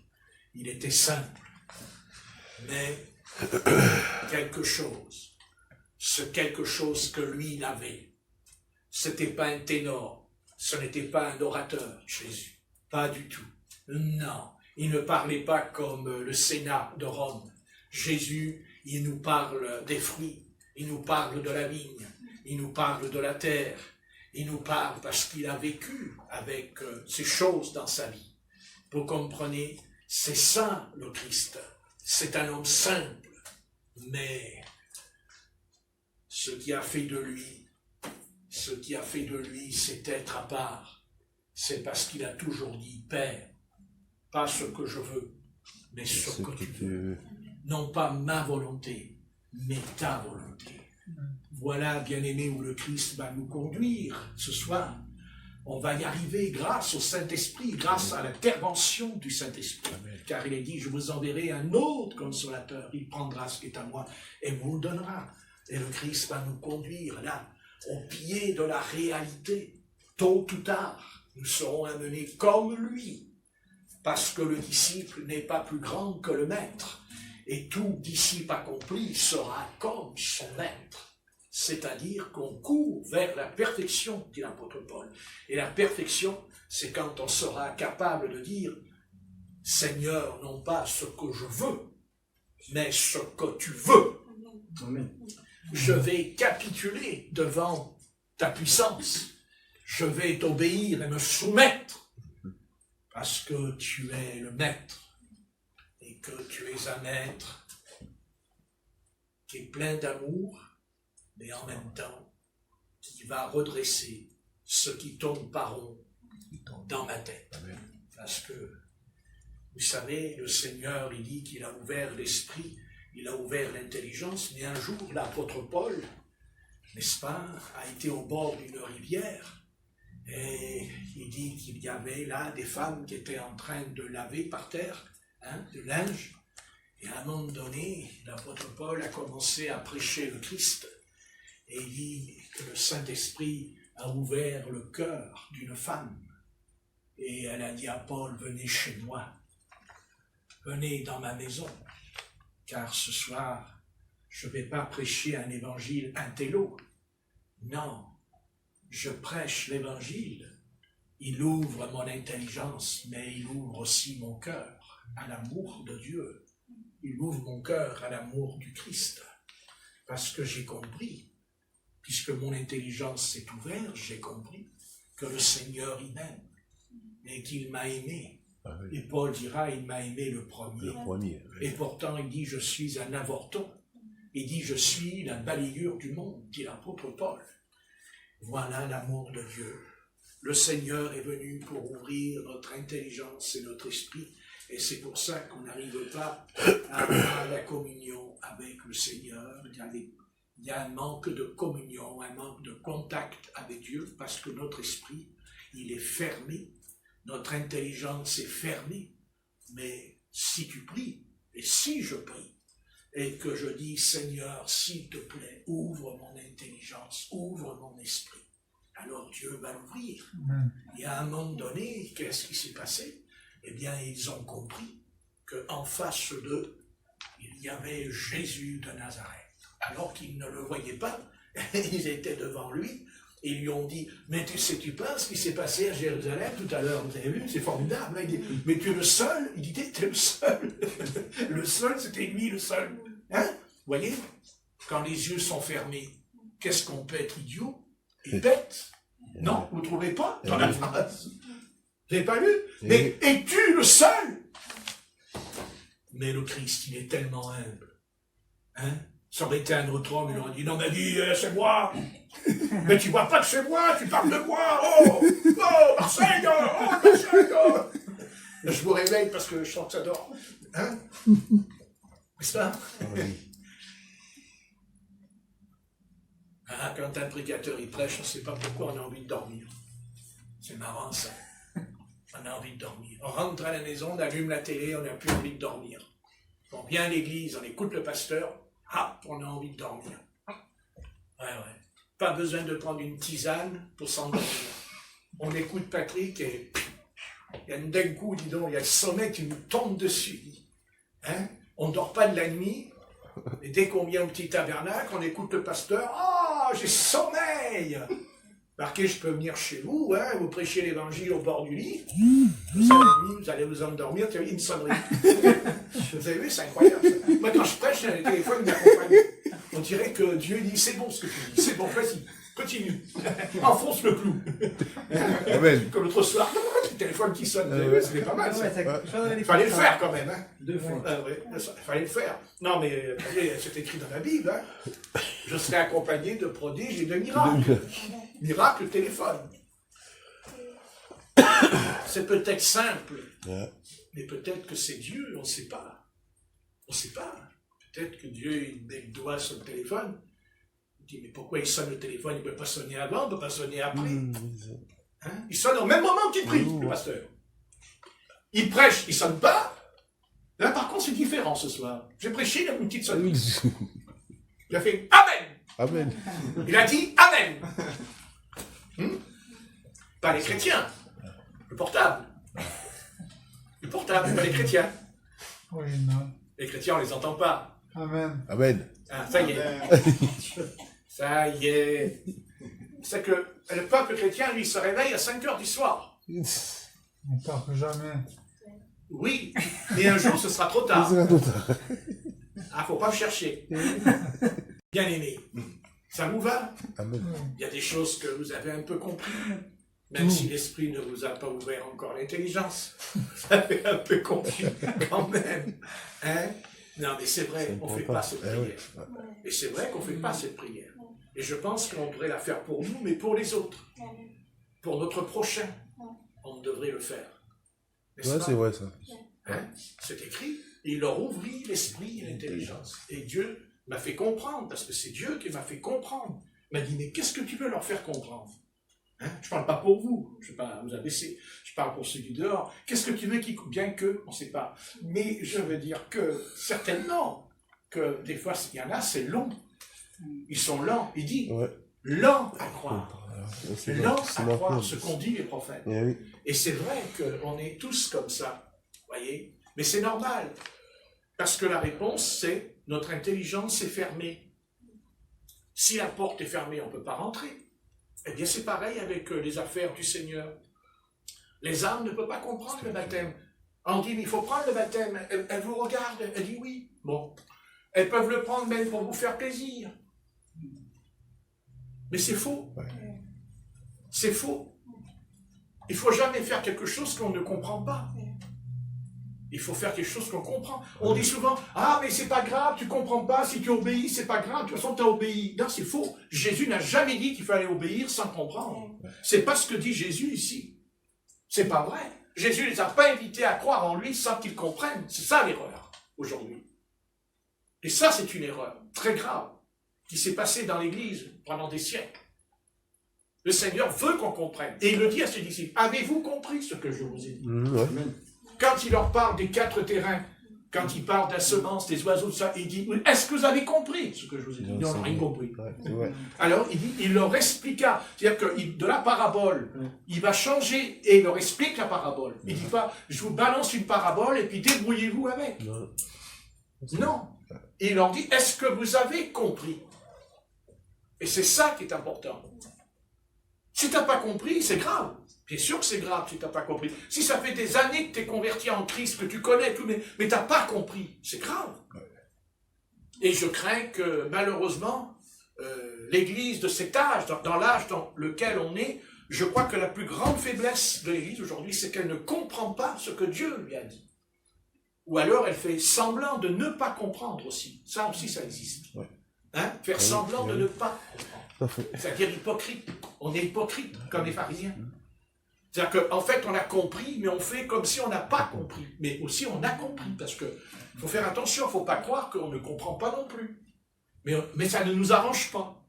S1: Il était simple, mais quelque chose. Ce quelque chose que lui, il avait. C'était pas un ténor, ce n'était pas un orateur, Jésus. Pas du tout. Non, il ne parlait pas comme le Sénat de Rome, Jésus, il nous parle des fruits, il nous parle de la vigne, il nous parle de la terre, il nous parle parce qu'il a vécu avec ces choses dans sa vie. Vous comprenez, c'est ça le Christ. C'est un homme simple, mais ce qui a fait de lui, c'est être à part. C'est parce qu'il a toujours dit, Père, pas ce que je veux, mais ce que tu veux. Non pas ma volonté, mais ta volonté. Voilà, bien-aimé, où le Christ va nous conduire ce soir. On va y arriver grâce au Saint-Esprit, grâce à l'intervention du Saint-Esprit. Car il est dit, je vous enverrai un autre consolateur, il prendra ce qui est à moi et vous le donnera. Et le Christ va nous conduire là, au pied de la réalité. Tôt ou tard, nous serons amenés comme lui, parce que le disciple n'est pas plus grand que le maître. Et tout disciple accompli sera comme son maître. C'est-à-dire qu'on court vers la perfection, dit l'apôtre Paul. Et la perfection, c'est quand on sera capable de dire « Seigneur, non pas ce que je veux, mais ce que tu veux. Amen. Je vais capituler devant ta puissance. Je vais t'obéir et me soumettre parce que tu es le maître et que tu es un maître qui est plein d'amour, mais en même temps, qui va redresser ce qui tourne par rond dans ma tête. Parce que, vous savez, le Seigneur, il dit qu'il a ouvert l'esprit, il a ouvert l'intelligence, mais un jour, l'apôtre Paul, n'est-ce pas, a été au bord d'une rivière, et il dit qu'il y avait là des femmes qui étaient en train de laver par terre, de linge, et à un moment donné, l'apôtre Paul a commencé à prêcher le Christ, et il dit que le Saint-Esprit a ouvert le cœur d'une femme. Et elle a dit à Paul, venez chez moi, venez dans ma maison, car ce soir, je ne vais pas prêcher un évangile intello. Non, je prêche l'évangile. Il ouvre mon intelligence, mais il ouvre aussi mon cœur à l'amour de Dieu. Il ouvre mon cœur à l'amour du Christ, parce que j'ai compris. Puisque mon intelligence s'est ouverte, j'ai compris que le Seigneur il m'aime et qu'il m'a aimé. Ah oui. Et Paul dira, il m'a aimé le premier. Oui. Et pourtant, il dit, je suis un avorton. Il dit, je suis la balayure du monde, dit l'apôtre Paul. Voilà l'amour de Dieu. Le Seigneur est venu pour ouvrir notre intelligence et notre esprit. Et c'est pour ça qu'on n'arrive pas à avoir la communion avec le Seigneur. Il y a un manque de communion, un manque de contact avec Dieu, parce que notre esprit, il est fermé, notre intelligence est fermée. Mais si tu pries, et si je prie, et que je dis, Seigneur, s'il te plaît, ouvre mon intelligence, ouvre mon esprit, alors Dieu va l'ouvrir. Et à un moment donné, qu'est-ce qui s'est passé? Eh bien, ils ont compris qu'en face d'eux, il y avait Jésus de Nazareth. Alors qu'ils ne le voyaient pas, ils étaient devant lui, et ils lui ont dit, mais tu penses ce qui s'est passé à Jérusalem tout à l'heure, vous avez vu, c'est formidable. Il dit, mais tu es le seul, il dit, tu es le seul. Le seul, c'était lui, le seul. Hein? Vous voyez, quand les yeux sont fermés, qu'est-ce qu'on peut être idiot et bête? Non, vous ne trouvez pas dans la phrase? Vous n'avez pas vu? Mais es-tu le seul? Mais le Christ, il est tellement humble. Hein? Ça aurait été un autre homme, il aurait dit, non, mais dis, c'est moi. Mais tu vois pas que c'est moi, tu parles de moi. Oh, Marseille, Marseille. Je vous réveille parce que je sens que ça dort. Hein? N'est-ce pas? Ah, quand un prédicateur il prêche, on ne sait pas pourquoi on a envie de dormir. C'est marrant ça. On a envie de dormir. On rentre à la maison, on allume la télé, on n'a plus envie de dormir. On vient à l'église, on écoute le pasteur. Ah, on a envie de dormir. Ouais. Pas besoin de prendre une tisane pour s'endormir. On écoute Patrick et d'un coup, dis donc, il y a le sommeil qui nous tombe dessus. Hein? On ne dort pas de la nuit. Et dès qu'on vient au petit tabernacle, on écoute le pasteur. Ah, j'ai sommeil! Marqué, je peux venir chez vous, hein, vous prêchez l'évangile au bord du lit, vous allez vous endormir, tu as une sonnerie. Vous avez vu, c'est incroyable. Ça. Moi, quand je prêche, j'ai un téléphone qui m'accompagne. On dirait que Dieu dit, c'est bon ce que tu dis, c'est bon, vas-y, continue. Enfonce le clou.
S2: Amen.
S1: Comme l'autre soir, le téléphone qui sonne, c'était pas mal. Ça. Il fallait le faire quand même. Hein. 2 fois. Il fallait le faire. Non, mais c'est écrit dans la Bible. Hein. Je serai accompagné de prodiges et de miracles. Miracle, téléphone. C'est peut-être simple, mais peut-être que c'est Dieu, on ne sait pas. On ne sait pas. Peut-être que Dieu, il met le doigt sur le téléphone. Il dit, mais pourquoi il sonne le téléphone? Il ne peut pas sonner avant, il ne peut pas sonner après. Hein? Il sonne au même moment qu'il prie, le pasteur. Il prêche, il ne sonne pas. Là, par contre, c'est différent ce soir. J'ai prêché, il a une petite sonnerie. Il a fait Amen.
S2: Amen.
S1: Il a dit Amen. Pas les chrétiens. Le portable. Le portable, pas les chrétiens.
S3: Oui, non.
S1: Les chrétiens, on ne les entend pas.
S3: Amen.
S2: Amen.
S1: Ah, ça y est. Ça y est. C'est que le peuple chrétien, lui, se réveille à 5 heures du soir.
S3: On ne part jamais.
S1: Oui, mais un jour, ce sera trop tard. Ah, faut pas me chercher. Bien aimé, ça vous va?
S2: Amen.
S1: Il y a des choses que vous avez un peu compris. Même si l'esprit ne vous a pas ouvert encore l'intelligence, vous avez un peu compris quand même. Hein? Non, mais c'est vrai, on ne fait pas cette prière. Et c'est vrai qu'on ne fait pas cette prière. Et je pense qu'on devrait la faire pour nous, mais pour les autres. Pour notre prochain, on devrait le faire.
S2: Ouais, c'est vrai ça.
S1: Hein? C'est écrit. Il leur ouvrit l'esprit et l'intelligence. Et Dieu m'a fait comprendre, parce que c'est Dieu qui m'a fait comprendre. Il m'a dit, mais qu'est-ce que tu veux leur faire comprendre? Hein? Je ne parle pas pour vous, je ne vais pas vous abaisser, je parle pour ceux qui dehors. Qu'est-ce que tu veux qu'ils coupent? Bien que, on ne sait pas. Mais je veux dire que, certainement, que des fois, il y en a, c'est long. Ils sont lents. Il dit, lents à croire. Lents à croire ce qu'ont dit les prophètes. Et c'est vrai qu'on est tous comme ça, voyez. Mais c'est normal. Parce que la réponse, c'est, notre intelligence est fermée. Si la porte est fermée, on ne peut pas rentrer. Eh bien, c'est pareil avec les affaires du Seigneur. Les âmes ne peuvent pas comprendre le baptême. On dit, mais il faut prendre le baptême. Elle vous regarde, elle dit oui. Bon. Elles peuvent le prendre même pour vous faire plaisir. Mais c'est faux. C'est faux. Il ne faut jamais faire quelque chose qu'on ne comprend pas. Il faut faire quelque chose qu'on comprend. On dit souvent, ah mais c'est pas grave, tu comprends pas, si tu obéis, c'est pas grave, de toute façon tu as obéi. Non, c'est faux. Jésus n'a jamais dit qu'il fallait obéir sans comprendre. C'est pas ce que dit Jésus ici. C'est pas vrai. Jésus ne les a pas invités à croire en lui sans qu'ils comprennent. C'est ça l'erreur, aujourd'hui. Et ça, c'est une erreur très grave, qui s'est passée dans l'Église pendant des siècles. Le Seigneur veut qu'on comprenne. Et il le dit à ses disciples, avez-vous compris ce que je vous ai dit? Quand il leur parle des 4 terrains, quand il parle de la semence, des oiseaux, de ça, il dit, est-ce que vous avez compris ce que je vous ai dit? Non, on n'a rien compris. Alors, il dit, il leur expliqua. C'est-à-dire que de la parabole, il va changer et il leur explique la parabole. Il ne dit pas, je vous balance une parabole et puis débrouillez-vous avec. Non. Et il leur dit, est-ce que vous avez compris? Et c'est ça qui est important. Si tu n'as pas compris, c'est grave. Bien sûr que c'est grave si tu n'as pas compris. Si ça fait des années que tu es converti en Christ, que tu connais tout, mais tu n'as pas compris, c'est grave. Et je crains que, malheureusement, l'Église de cet âge, dans l'âge dans lequel on est, je crois que la plus grande faiblesse de l'Église aujourd'hui, c'est qu'elle ne comprend pas ce que Dieu lui a dit. Ou alors elle fait semblant de ne pas comprendre aussi. Ça aussi, ça existe. Hein? Faire semblant de ne pas comprendre. C'est-à-dire hypocrite. On est hypocrite, comme les pharisiens. C'est-à-dire qu'en fait, on a compris, mais on fait comme si on n'a pas compris. Mais aussi, on a compris, parce qu'il faut faire attention, il ne faut pas croire qu'on ne comprend pas non plus. Mais ça ne nous arrange pas.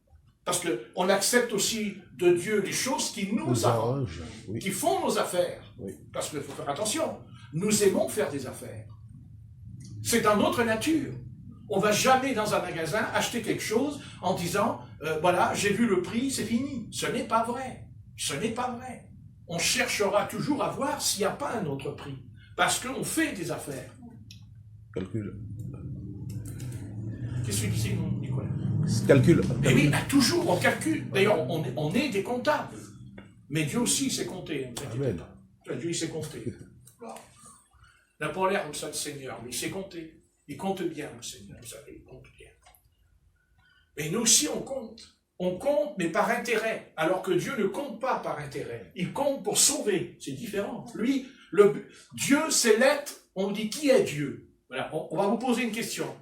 S1: Parce qu'on accepte aussi de Dieu les choses qui nous arrangent, qui font nos affaires. Parce qu'il faut faire attention, nous aimons faire des affaires. C'est dans notre nature. On ne va jamais dans un magasin acheter quelque chose en disant, voilà, j'ai vu le prix, c'est fini. Ce n'est pas vrai. Ce n'est pas vrai. On cherchera toujours à voir s'il n'y a pas un autre prix. Parce qu'on fait des affaires.
S2: Calcul.
S1: Qu'est-ce que tu disais, Nicolas?
S2: Calcul.
S1: Et oui, toujours, on calcule. D'ailleurs, on est des comptables. Mais Dieu aussi, il sait compter.
S2: Amen.
S1: Dieu, il sait compter. N'a pas l'air comme ça, le Seigneur, mais il sait compter. Il compte bien, le Seigneur, vous savez, il compte bien. Mais nous aussi, on compte. On compte, mais par intérêt. Alors que Dieu ne compte pas par intérêt. Il compte pour sauver. C'est différent. Lui, Dieu, c'est l'être. On dit, qui est Dieu? Voilà, on va vous poser une question.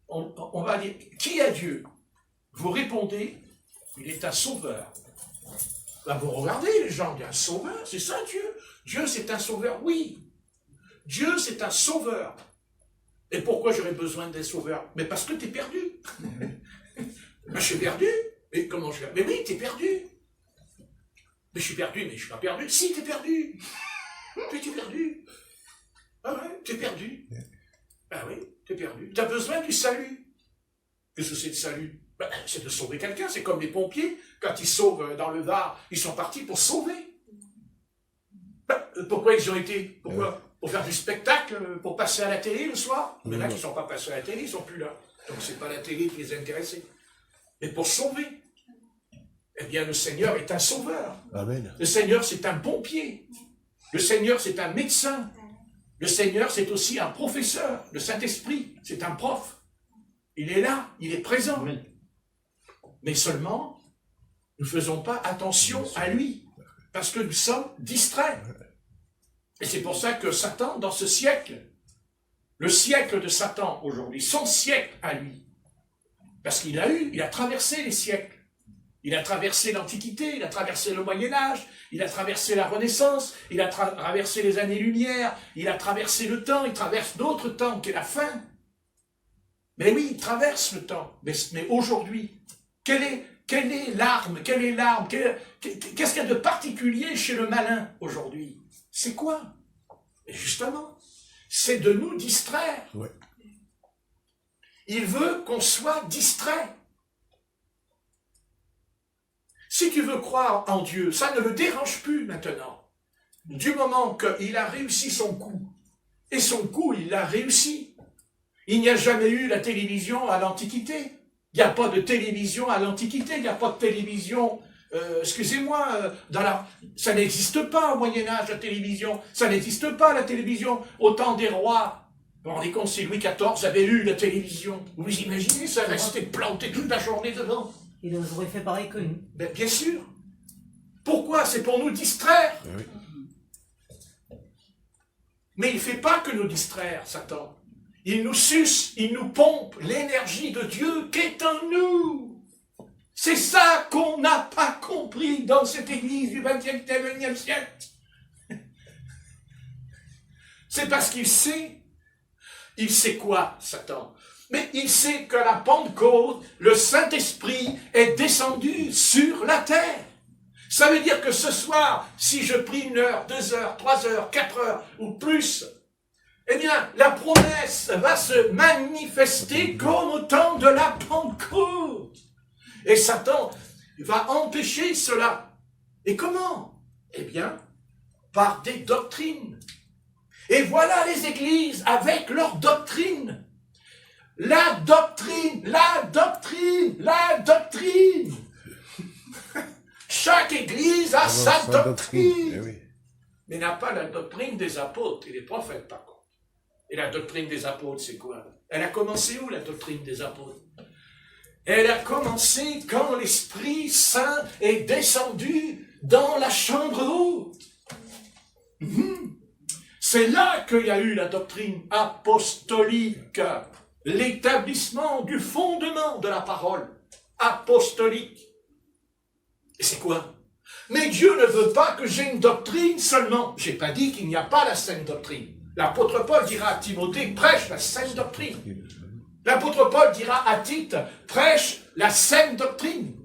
S1: On va dire, qui est Dieu? Vous répondez, il est un sauveur. Là, vous regardez les gens, il y a un sauveur, c'est ça Dieu. Dieu, c'est un sauveur, oui. Dieu, c'est un sauveur. Et pourquoi j'aurais besoin d'un sauveur? Mais parce que tu es perdu. Ben, je suis perdu. Mais comment je vais? Mais oui, tu es perdu. Mais je suis perdu, mais je ne suis pas perdu. Si, tu es perdu. Mais tu es perdu. Ah ouais, tu es perdu. Ah oui, tu es perdu. Tu as besoin du salut. Qu'est-ce que c'est le salut? Ben, c'est de sauver quelqu'un. C'est comme les pompiers. Quand ils sauvent dans le Var, ils sont partis pour sauver. Ben, pourquoi ils ont été? Pourquoi? Pour faire du spectacle, pour passer à la télé le soir. Mais là, ils ne sont pas passés à la télé, ils ne sont plus là. Donc, ce n'est pas la télé qui les intéressait. Mais pour sauver. Eh bien, le Seigneur est un sauveur.
S2: Amen.
S1: Le Seigneur, c'est un pompier. Le Seigneur, c'est un médecin. Le Seigneur, c'est aussi un professeur. Le Saint-Esprit, c'est un prof. Il est là, il est présent.
S4: Oui.
S1: Mais seulement, nous ne faisons pas attention à lui. Parce que nous sommes distraits. Et c'est pour ça que Satan, dans ce siècle, le siècle de Satan aujourd'hui, son siècle à lui, parce qu'il a traversé les siècles. Il a traversé l'Antiquité, il a traversé le Moyen-Âge, il a traversé la Renaissance, il a traversé les années-lumière, il a traversé le temps, il traverse d'autres temps qu'est la fin. Mais oui, il traverse le temps. Mais aujourd'hui, quelle est l'arme? Qu'est-ce qu'il y a de particulier chez le malin aujourd'hui? C'est quoi? Et justement, c'est de nous distraire.
S2: Ouais.
S1: Il veut qu'on soit distrait. Si tu veux croire en Dieu, ça ne le dérange plus maintenant. Du moment qu'il a réussi son coup, et son coup, il l'a réussi. Il n'y a jamais eu la télévision à l'Antiquité. Il n'y a pas de télévision à l'Antiquité, il n'y a pas de télévision, ça n'existe pas au Moyen-Âge, la télévision. Ça n'existe pas, la télévision, au temps des rois. Vous vous rendez compte, si Louis XIV avait eu la télévision, vous imaginez, ça restait planté toute la journée devant.
S4: Il aurait fait pareil que nous.
S1: Ben, bien sûr. Pourquoi? C'est pour nous distraire.
S2: Oui.
S1: Mais il ne fait pas que nous distraire, Satan. Il nous suce, il nous pompe l'énergie de Dieu qui est en nous. C'est ça qu'on n'a pas compris dans cette église du XXe siècle. C'est parce qu'il sait quoi, Satan? Mais il sait que la Pentecôte, le Saint-Esprit est descendu sur la terre. Ça veut dire que ce soir, si je prie 1 heure, 2 heures, 3 heures, 4 heures ou plus, eh bien, la promesse va se manifester comme au temps de la Pentecôte. Et Satan va empêcher cela. Et comment? Eh bien, par des doctrines. Et voilà les églises avec leurs doctrines. La doctrine, la doctrine, la doctrine. Chaque église a sa doctrine.
S2: Eh oui.
S1: Mais n'a pas la doctrine des apôtres et des prophètes, par contre. Et la doctrine des apôtres, c'est quoi? Elle a commencé où, la doctrine des apôtres? Elle a commencé quand l'Esprit Saint est descendu dans la chambre haute. C'est là qu'il y a eu la doctrine apostolique, l'établissement du fondement de la parole apostolique. Et c'est quoi? Mais Dieu ne veut pas que j'ai une doctrine seulement. Je n'ai pas dit qu'il n'y a pas la saine doctrine. L'apôtre Paul dira à Timothée, prêche la saine doctrine. L'apôtre Paul dira à Tite, prêche la saine doctrine.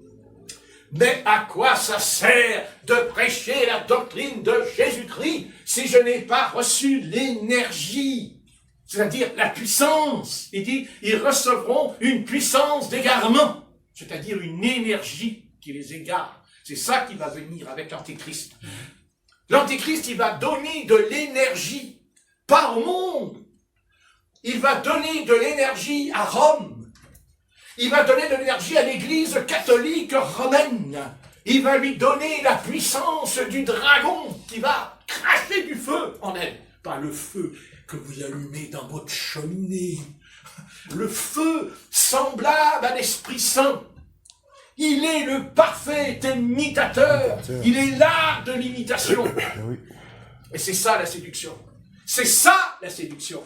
S1: Mais à quoi ça sert de prêcher la doctrine de Jésus-Christ si je n'ai pas reçu l'énergie, c'est-à-dire la puissance? Il dit, ils recevront une puissance d'égarement, c'est-à-dire une énergie qui les égare. C'est ça qui va venir avec l'Antéchrist. L'Antéchrist, il va donner de l'énergie, pas au monde. Il va donner de l'énergie à Rome. Il va donner de l'énergie à l'Église catholique romaine. Il va lui donner la puissance du dragon qui va cracher du feu en elle. Pas le feu que vous allumez dans votre cheminée. Le feu semblable à l'Esprit Saint. Il est le parfait imitateur. Il est l'art de l'imitation.
S2: Oui.
S1: Et c'est ça la séduction. C'est ça la séduction.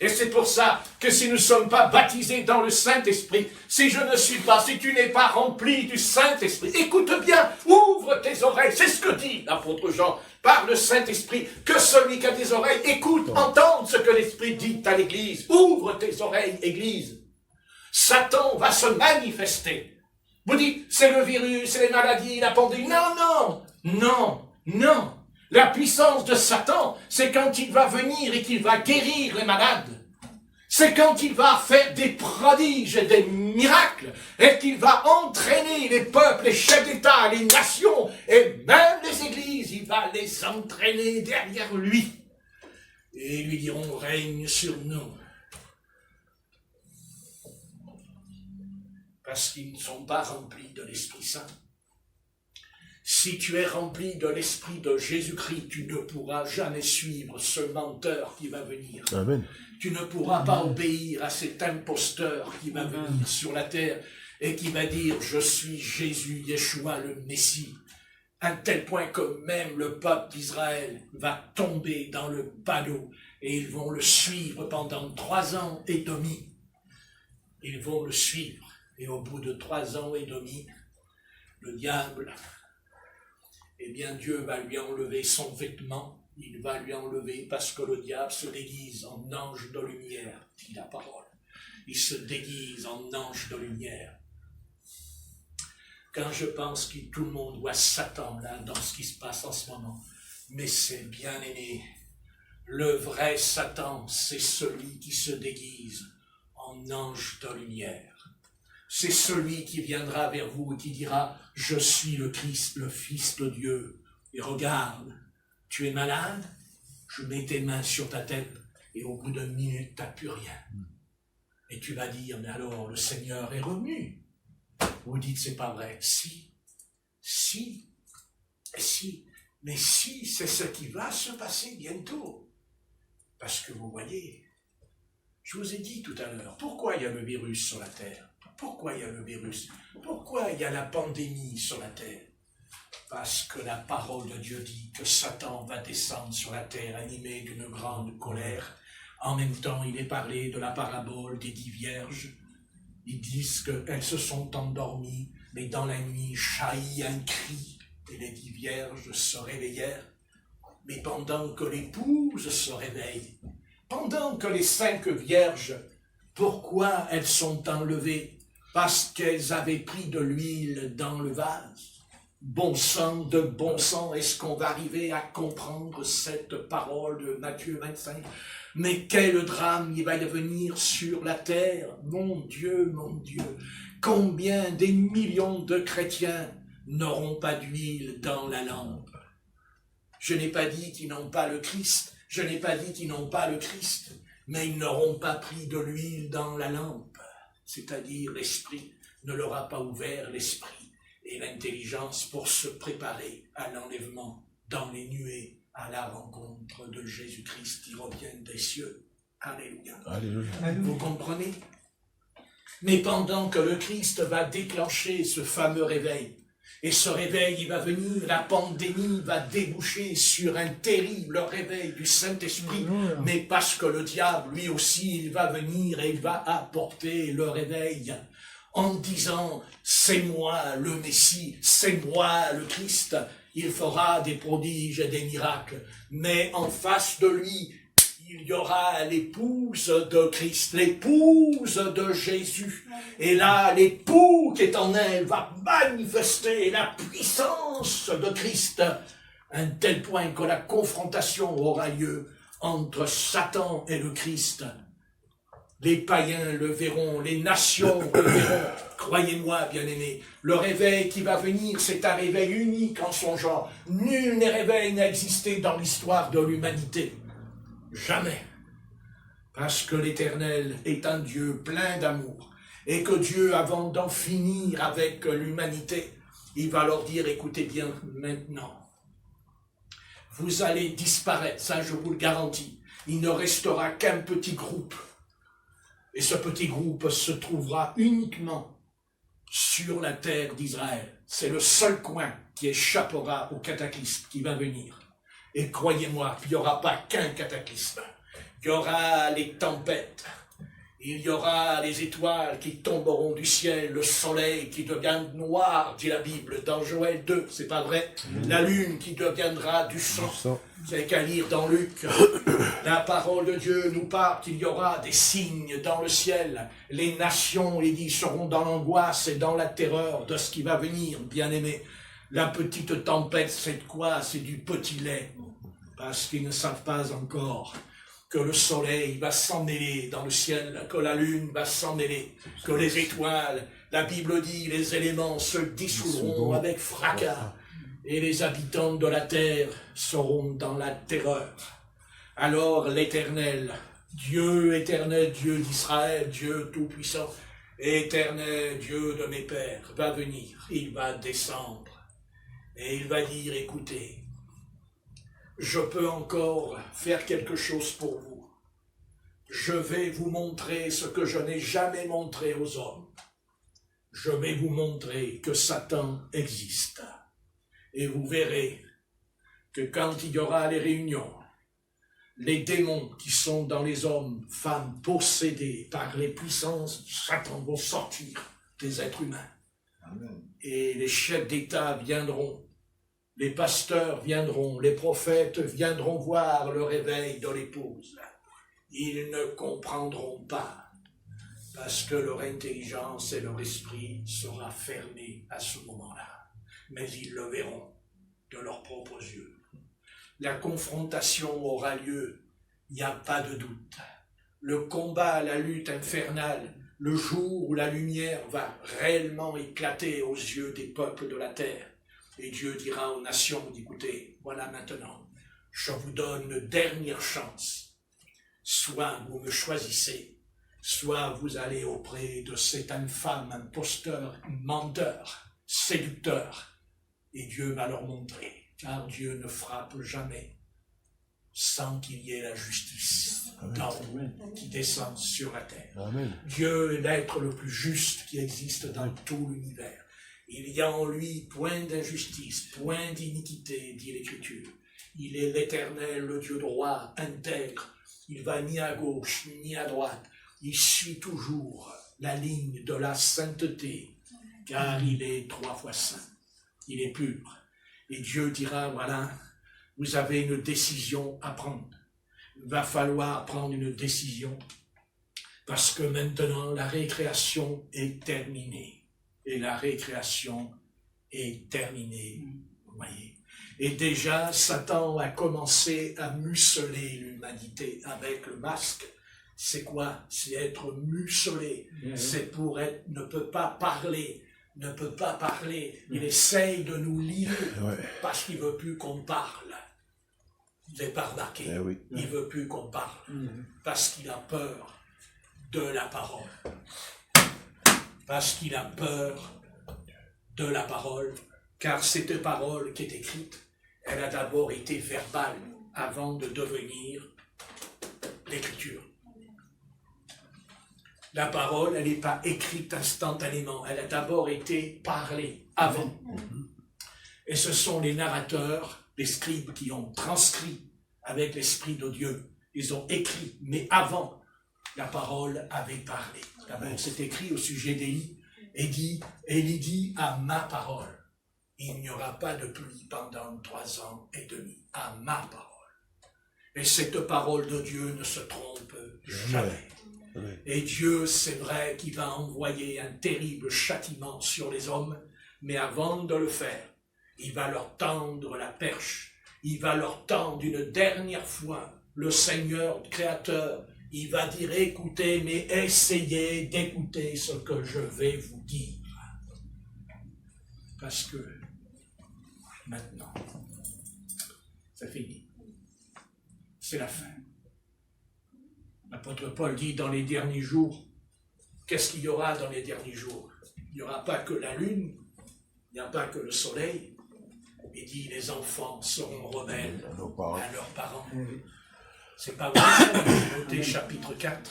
S1: Et c'est pour ça que si nous ne sommes pas baptisés dans le Saint-Esprit, si je ne suis pas, si tu n'es pas rempli du Saint-Esprit, écoute bien, ouvre tes oreilles, c'est ce que dit l'apôtre Jean, par le Saint-Esprit, que celui qui a des oreilles écoute, entende ce que l'Esprit dit à l'Église. Ouvre tes oreilles, Église. Satan va se manifester. Vous dites, c'est le virus, c'est les maladies, la pandémie. Non, non, non, non. La puissance de Satan, c'est quand il va venir et qu'il va guérir les malades. C'est quand il va faire des prodiges et des miracles, et qu'il va entraîner les peuples, les chefs d'État, les nations, et même les églises, il va les entraîner derrière lui. Et lui diront, règne sur nous. Parce qu'ils ne sont pas remplis de l'Esprit Saint. Si tu es rempli de l'Esprit de Jésus-Christ, tu ne pourras jamais suivre ce menteur qui va venir.
S2: Amen.
S1: Tu ne pourras pas obéir à cet imposteur qui va venir sur la terre et qui va dire « Je suis Jésus, Yeshua, le Messie ». À un tel point que même le peuple d'Israël va tomber dans le panneau et ils vont le suivre pendant 3 ans et demi. Ils vont le suivre et au bout de 3 ans et demi, le diable... Eh bien, Dieu va lui enlever son vêtement, il va lui enlever parce que le diable se déguise en ange de lumière, dit la parole. Il se déguise en ange de lumière. Quand je pense que tout le monde voit Satan là, dans ce qui se passe en ce moment, mais c'est bien aimé. Le vrai Satan, c'est celui qui se déguise en ange de lumière. C'est celui qui viendra vers vous et qui dira « Je suis le Christ, le Fils de Dieu. Et regarde, tu es malade, je mets tes mains sur ta tête et au bout d'1 minute, tu n'as plus rien. » Et tu vas dire « Mais alors, le Seigneur est revenu. » Vous dites « C'est pas vrai. » Si. Mais si, c'est ce qui va se passer bientôt. Parce que vous voyez, je vous ai dit tout à l'heure, pourquoi il y a le virus sur la terre? Pourquoi il y a le virus? Pourquoi il y a la pandémie sur la terre? Parce que la parole de Dieu dit que Satan va descendre sur la terre animé d'une grande colère. En même temps, il est parlé de la parabole des 10 vierges. Ils disent qu'elles se sont endormies, mais dans la nuit jaillit un cri, et les 10 vierges se réveillèrent. Mais pendant que l'épouse se réveille, pendant que les 5 vierges, pourquoi elles sont enlevées? Parce qu'elles avaient pris de l'huile dans le vase. Bon sang de bon sang, est-ce qu'on va arriver à comprendre cette parole de Matthieu 25? Mais quel drame il va y venir sur la terre, mon Dieu, combien des millions de chrétiens n'auront pas d'huile dans la lampe? Je n'ai pas dit qu'ils n'ont pas le Christ, mais ils n'auront pas pris de l'huile dans la lampe. C'est-à-dire l'esprit ne leur a pas ouvert l'esprit et l'intelligence pour se préparer à l'enlèvement dans les nuées, à la rencontre de Jésus-Christ qui revient des cieux. Alléluia.
S2: Alléluia.
S1: Vous comprenez? Mais pendant que le Christ va déclencher ce fameux réveil, et ce réveil, il va venir, la pandémie va déboucher sur un terrible réveil du Saint-Esprit, mais parce que le diable, lui aussi, il va venir et il va apporter le réveil en disant « C'est moi le Messie, c'est moi le Christ ». Il fera des prodiges et des miracles, mais en face de lui, il y aura l'épouse de Christ, l'épouse de Jésus. Et là, l'époux qui est en elle va manifester la puissance de Christ à un tel point que la confrontation aura lieu entre Satan et le Christ. Les païens le verront, les nations le verront. Croyez-moi, bien-aimés, le réveil qui va venir, c'est un réveil unique en son genre. Nul réveil n'a existé dans l'histoire de l'humanité. Jamais. Parce que l'Éternel est un Dieu plein d'amour. Et que Dieu, avant d'en finir avec l'humanité, il va leur dire, écoutez bien maintenant, vous allez disparaître, ça je vous le garantis. Il ne restera qu'un petit groupe. Et ce petit groupe se trouvera uniquement sur la terre d'Israël. C'est le seul coin qui échappera au cataclysme qui va venir. Et croyez-moi, il n'y aura pas qu'un cataclysme. Il y aura les tempêtes. Il y aura les étoiles qui tomberont du ciel, le soleil qui devient noir, dit la Bible, dans Joël 2, c'est pas vrai? La lune qui deviendra du sang. C'est qu'à lire dans Luc. La parole de Dieu nous parle qu'il y aura des signes dans le ciel. Les nations, il dit, seront dans l'angoisse et dans la terreur de ce qui va venir, bien-aimés. La petite tempête, c'est de quoi? C'est du petit lait. Parce qu'ils ne savent pas encore que le soleil va s'en mêler dans le ciel, que la lune va s'en mêler, que les étoiles, la Bible dit, les éléments se dissoudront avec fracas, et les habitants de la terre seront dans la terreur. Alors l'Éternel, Dieu d'Israël, Dieu tout-puissant, éternel Dieu de mes pères, va venir, il va descendre, et il va dire, écoutez, je peux encore faire quelque chose pour vous. Je vais vous montrer ce que je n'ai jamais montré aux hommes. Je vais vous montrer que Satan existe. Et vous verrez que quand il y aura les réunions, les démons qui sont dans les hommes, femmes possédés par les puissances de Satan vont sortir des êtres humains. Amen. Et les chefs d'État viendront. Les pasteurs viendront, les prophètes viendront voir le réveil de l'épouse. Ils ne comprendront pas, parce que leur intelligence et leur esprit sera fermés à ce moment-là. Mais ils le verront de leurs propres yeux. La confrontation aura lieu, il n'y a pas de doute. Le combat, la lutte infernale, le jour où la lumière va réellement éclater aux yeux des peuples de la terre. Et Dieu dira aux nations, écoutez, voilà maintenant, je vous donne une dernière chance. Soit vous me choisissez, soit vous allez auprès de cet infâme imposteur, menteur, séducteur. Et Dieu va leur montrer, car Dieu ne frappe jamais sans qu'il y ait la justice qui descend sur la terre. Amen. Dieu est l'être le plus juste qui existe dans tout l'univers. Il y a en lui point d'injustice, point d'iniquité, dit l'Écriture. Il est l'Éternel, le Dieu droit, intègre. Il va ni à gauche, ni à droite. Il suit toujours la ligne de la sainteté, car il est 3 fois saint. Il est pur. Et Dieu dira, voilà, vous avez une décision à prendre. Il va falloir prendre une décision, parce que maintenant, la récréation est terminée. Et la récréation est terminée, vous voyez. Et déjà, Satan a commencé à museler l'humanité avec le masque. C'est quoi? C'est être muselé. C'est pour être, ne peut pas parler. Il essaye de nous lier parce qu'il ne veut plus qu'on parle. Vous n'avez pas remarqué? Il ne veut plus qu'on parle parce qu'il a peur de la parole. Parce qu'il a peur de la parole, car cette parole qui est écrite, elle a d'abord été verbale avant de devenir l'écriture. La parole, elle n'est pas écrite instantanément, elle a d'abord été parlée avant. Et ce sont les narrateurs, les scribes qui ont transcrit avec l'Esprit de Dieu. Ils ont écrit, mais avant, la parole avait parlé. D'abord, c'est écrit au sujet d'Élie. Élie dit à ma parole, il n'y aura pas de pluie pendant 3 ans et demi. À ma parole. Et cette parole de Dieu ne se trompe jamais. Et Dieu, c'est vrai qu'il va envoyer un terrible châtiment sur les hommes, mais avant de le faire, il va leur tendre la perche. Il va leur tendre une dernière fois le Seigneur créateur. Il va dire, écoutez, mais essayez d'écouter ce que je vais vous dire. Parce que maintenant, c'est fini. C'est la fin. La L'apôtre Paul dit dans les derniers jours, qu'est-ce qu'il y aura dans les derniers jours? Il n'y aura pas que la lune, il n'y a pas que le soleil. Il dit les enfants seront rebelles à leurs parents. C'est pas vrai ça, Timothée chapitre 4.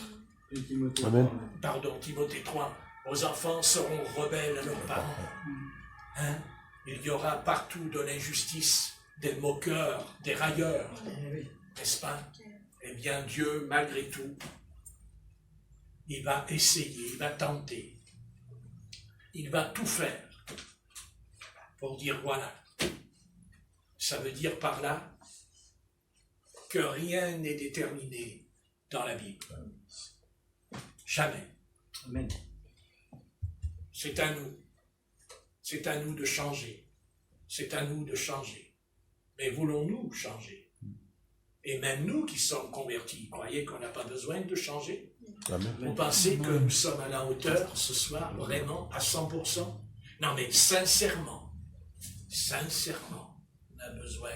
S2: Amen.
S1: Pardon, Timothée 3. Vos enfants seront rebelles à leurs parents. Hein? Il y aura partout de l'injustice, des moqueurs, des railleurs. N'est-ce pas? Eh bien, Dieu, malgré tout, il va essayer, il va tenter. Il va tout faire pour dire voilà. Ça veut dire par là que rien n'est déterminé dans la Bible. Jamais.
S4: Amen.
S1: C'est à nous. C'est à nous de changer. C'est à nous de changer. Mais voulons-nous changer? Et même nous qui sommes convertis, croyez qu'on n'a pas besoin de changer?
S2: Amen.
S1: Vous pensez que nous sommes à la hauteur ce soir, vraiment, à 100%? Non, mais sincèrement, on a besoin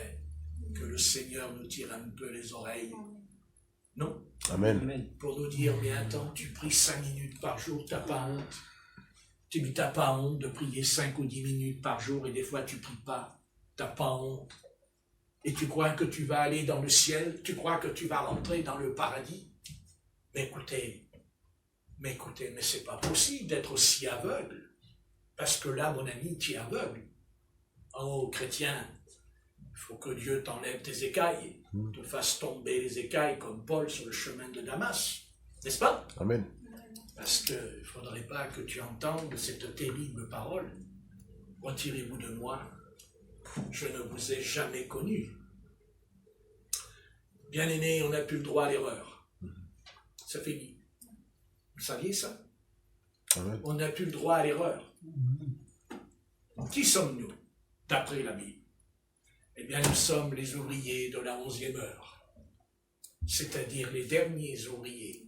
S1: que le Seigneur nous tire un peu les oreilles. Non?
S2: Amen.
S1: Pour nous dire, mais attends, tu pries 5 minutes par jour, t'as pas honte? Tu n'as pas honte de prier 5 ou 10 minutes par jour et des fois tu pries pas, t'as pas honte? Et tu crois que tu vas aller dans le ciel? Tu crois que tu vas rentrer dans le paradis? Mais écoutez, mais c'est pas possible d'être aussi aveugle. Parce que là, mon ami, tu es aveugle. Oh, chrétien, il faut que Dieu t'enlève tes écailles, te fasse tomber les écailles comme Paul sur le chemin de Damas. N'est-ce pas?
S2: Amen.
S1: Parce qu'il ne faudrait pas que tu entendes cette terrible parole. Retirez-vous de moi, je ne vous ai jamais connu. Bien-aimé, on n'a plus le droit à l'erreur. C'est fini. Vous saviez ça?
S2: Amen.
S1: On n'a plus le droit à l'erreur. Qui sommes-nous, d'après la Bible? Eh bien, nous sommes les ouvriers de la 11e heure, c'est-à-dire les derniers ouvriers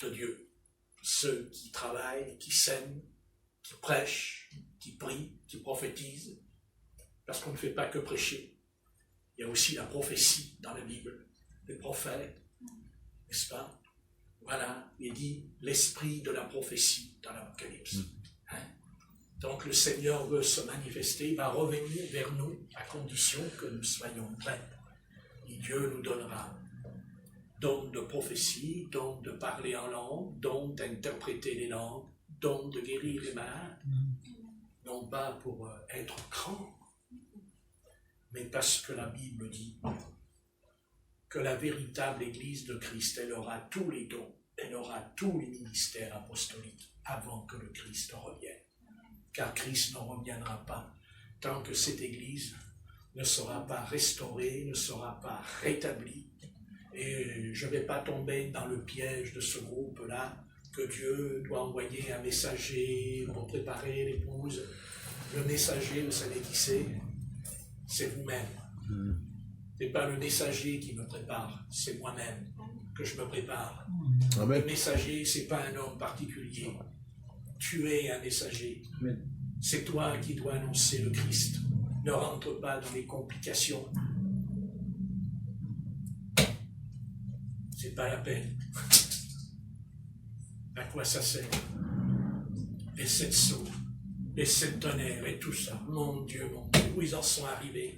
S1: de Dieu. Ceux qui travaillent, qui sèment, qui prêchent, qui prient, qui prophétisent, parce qu'on ne fait pas que prêcher. Il y a aussi la prophétie dans la Bible, les prophètes, n'est-ce pas? Voilà, il dit l'esprit de la prophétie dans l'Apocalypse. Hein? Donc le Seigneur veut se manifester, il va revenir vers nous à condition que nous soyons prêts. Et Dieu nous donnera don de prophétie, don de parler en langue, don d'interpréter les langues, don de guérir les malades, non pas pour être grand, mais parce que la Bible dit que la véritable Église de Christ, elle aura tous les dons, elle aura tous les ministères apostoliques avant que le Christ revienne. Car Christ ne reviendra pas tant que cette Église ne sera pas restaurée, ne sera pas rétablie. Et je ne vais pas tomber dans le piège de ce groupe-là, que Dieu doit envoyer un messager pour préparer l'épouse. Le messager, vous savez qui c'est vous-même. Ce n'est pas le messager qui me prépare, c'est moi-même que je me prépare.
S2: Amen.
S1: Le messager, ce n'est pas un homme particulier. Tu es un messager. C'est toi qui dois annoncer le Christ. Ne rentre pas dans les complications. C'est pas la peine. À quoi ça sert? Les 7 sceaux, les 7 tonnerres et tout ça. Mon Dieu, où ils en sont arrivés?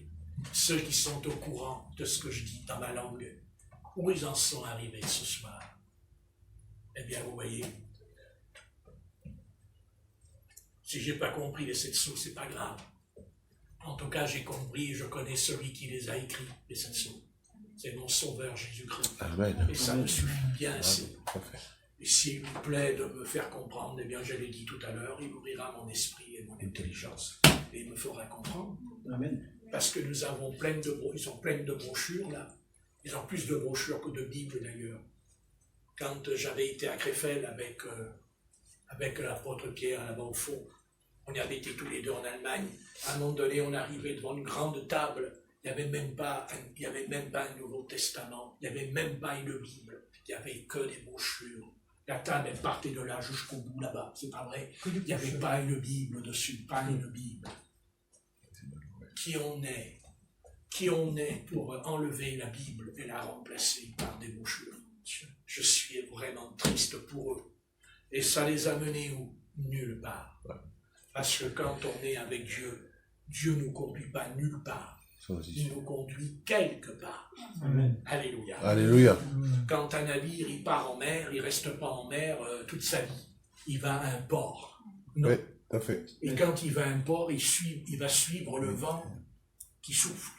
S1: Ceux qui sont au courant de ce que je dis dans ma langue, où ils en sont arrivés ce soir? Eh bien, vous voyez, si j'ai pas compris les 7 sceaux, c'est pas grave. En tout cas, j'ai compris, je connais celui qui les a écrits, les 7 sceaux. C'est mon Sauveur Jésus-Christ.
S2: Amen.
S1: Et ça me suffit bien assez.
S2: Parfait.
S1: Et s'il vous plaît de me faire comprendre, eh bien, je l'ai dit tout à l'heure, il ouvrira mon esprit et mon intelligence. Et il me fera comprendre.
S4: Amen.
S1: Parce que nous avons ils sont pleins de brochures, là. Ils ont plus de brochures que de Bibles, d'ailleurs. Quand j'avais été à Krefeld avec l'apôtre Pierre, là-bas au fond, on y avait été tous les deux en Allemagne. À un moment donné, on arrivait devant une grande table. Il n'y avait même pas un Nouveau Testament. Il n'y avait même pas une Bible. Il n'y avait que des brochures. La table, elle partait de là jusqu'au bout, là-bas. C'est pas vrai. Il n'y avait pas une Bible dessus, pas une Bible. Qui on est pour enlever la Bible et la remplacer par des brochures? Je suis vraiment triste pour eux. Et ça les a menés où? Nulle part. Parce que quand on est avec Dieu, Dieu ne nous conduit pas nulle part. Il nous conduit quelque part.
S3: Amen.
S1: Alléluia.
S2: Alléluia.
S1: Quand un navire il part en mer, il ne reste pas en mer toute sa vie. Il va à un port. Non.
S2: Oui, tout à fait.
S1: Et quand il va à un port, il va suivre le vent qui souffle.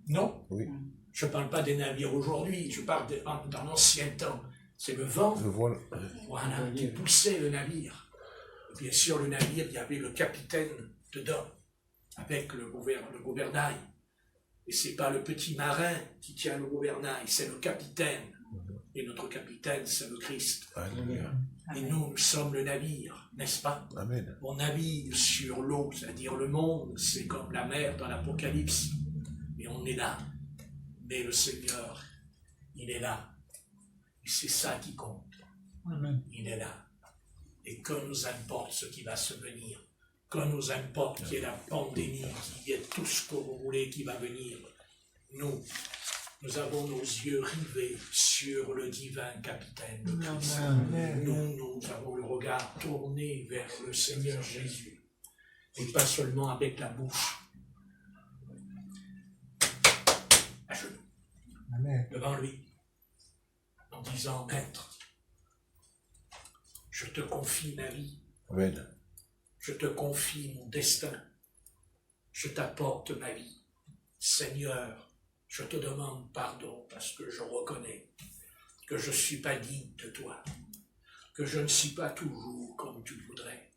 S1: Non?
S2: Oui.
S1: Je ne parle pas des navires aujourd'hui, je parle dans l'ancien temps. C'est le vent,
S2: Je vois.
S1: voilà, qui poussait le navire. Et bien sûr, le navire, il y avait le capitaine dedans, avec le gouvernail. Et ce n'est pas le petit marin qui tient le gouvernail, c'est le capitaine. Et notre capitaine, c'est le Christ.
S2: Alléluia.
S1: Et nous sommes le navire, n'est-ce pas?
S2: Amen.
S1: On navigue sur l'eau, c'est-à-dire le monde, c'est comme la mer dans l'Apocalypse. Et on est là. Mais le Seigneur, il est là. Et c'est ça qui compte.
S3: Amen.
S1: Il est là. Et que nous importe ce qui va se venir. Que nous importe qu'il y ait la pandémie, qu'il y ait tout ce que vous voulez qui va venir. Nous avons nos yeux rivés sur le divin capitaine de Christ.
S3: Amen.
S1: Nous avons le regard tourné vers le Seigneur Jésus. Et pas seulement avec la bouche. À genoux,
S3: Amen.
S1: devant lui, en disant, Maître, je te confie ma vie,
S2: Amen.
S1: je te confie mon destin, je t'apporte ma vie. Seigneur, je te demande pardon parce que je reconnais que je ne suis pas digne de toi, que je ne suis pas toujours comme tu voudrais.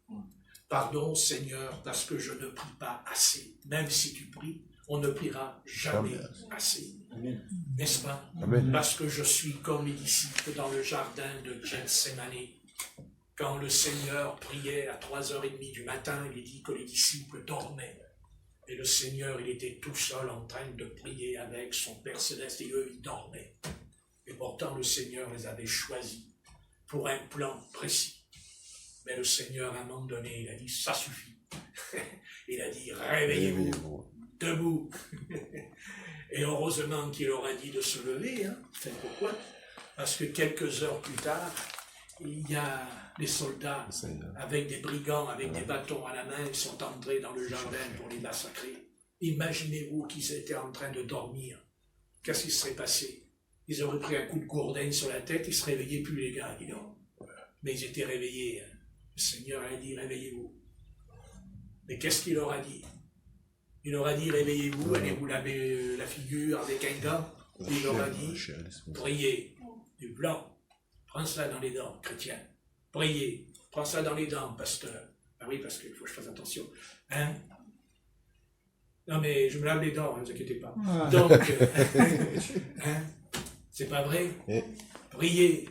S1: Pardon, Seigneur, parce que je ne prie pas assez. Même si tu pries, on ne priera jamais assez. N'est-ce pas?
S2: Amen.
S1: Parce que je suis comme les disciples dans le jardin de Gethsémani. Quand le Seigneur priait à 3h30 du matin, il dit que les disciples dormaient. Et le Seigneur, il était tout seul en train de prier avec son Père Céleste et eux, ils dormaient. Et pourtant, le Seigneur les avait choisis pour un plan précis. Mais le Seigneur, à un moment donné, il a dit, ça suffit. Il a dit, réveillez-vous, debout. Et heureusement qu'il leur a dit de se lever. Hein. C'est pourquoi? Parce que quelques heures plus tard, il y a des soldats avec des brigands, avec des bâtons à la main, ils sont entrés dans le jardin pour les massacrer. Imaginez-vous qu'ils étaient en train de dormir. Qu'est-ce qui serait passé? Ils auraient pris un coup de gourdin sur la tête, ils ne se réveillaient plus les gars, dis donc. Mais ils étaient réveillés. Le Seigneur a dit, réveillez-vous. Mais qu'est-ce qu'il leur a dit? Il leur a dit, réveillez-vous, allez vous laver la figure avec un gant. Il leur a dit, priez, du blanc. Prends ça dans les dents, chrétien. Priez. Prends ça dans les dents, pasteur. Ah oui, parce qu'il faut que je fasse attention. Hein? Non, mais je me lave les dents, ne vous inquiétez pas.
S3: Ah.
S1: Donc, hein? C'est pas vrai? Priez.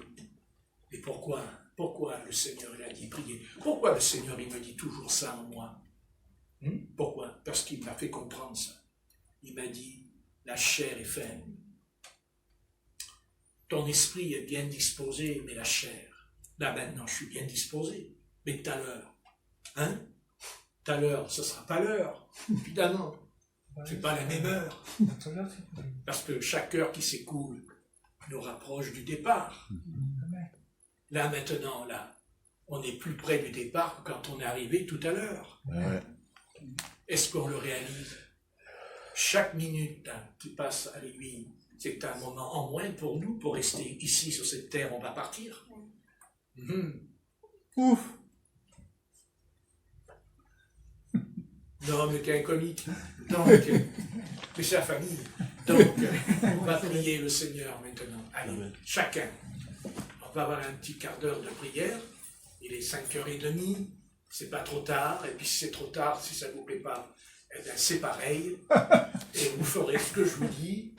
S1: Et pourquoi? Pourquoi le Seigneur il a dit prier? Pourquoi le Seigneur il me dit toujours ça en moi? Pourquoi? Parce qu'il m'a fait comprendre ça. Il m'a dit, la chair est faible. Ton esprit est bien disposé, mais la chair. Là maintenant, je suis bien disposé. Mais tout à l'heure, hein? Tout à l'heure, ce ne sera pas l'heure, évidemment. C'est pas la même heure. Parce que chaque heure qui s'écoule nous rapproche du départ. Là maintenant, là, on est plus près du départ que quand on est arrivé tout à l'heure.
S2: Ouais.
S1: Est-ce qu'on le réalise? Chaque minute hein, qui passe à l'aiguille, c'est un moment en moins pour nous, pour rester ici sur cette terre, on va partir.
S3: Ouf.
S1: Non, mais qu'un comique. Donc, mais c'est la famille. Donc, on va prier le Seigneur maintenant. Allez, chacun. On va avoir un petit quart d'heure de prière. Il est 5h30. C'est pas trop tard. Et puis si c'est trop tard, si ça ne vous plaît pas, eh bien c'est pareil. Et vous ferez ce que je vous dis.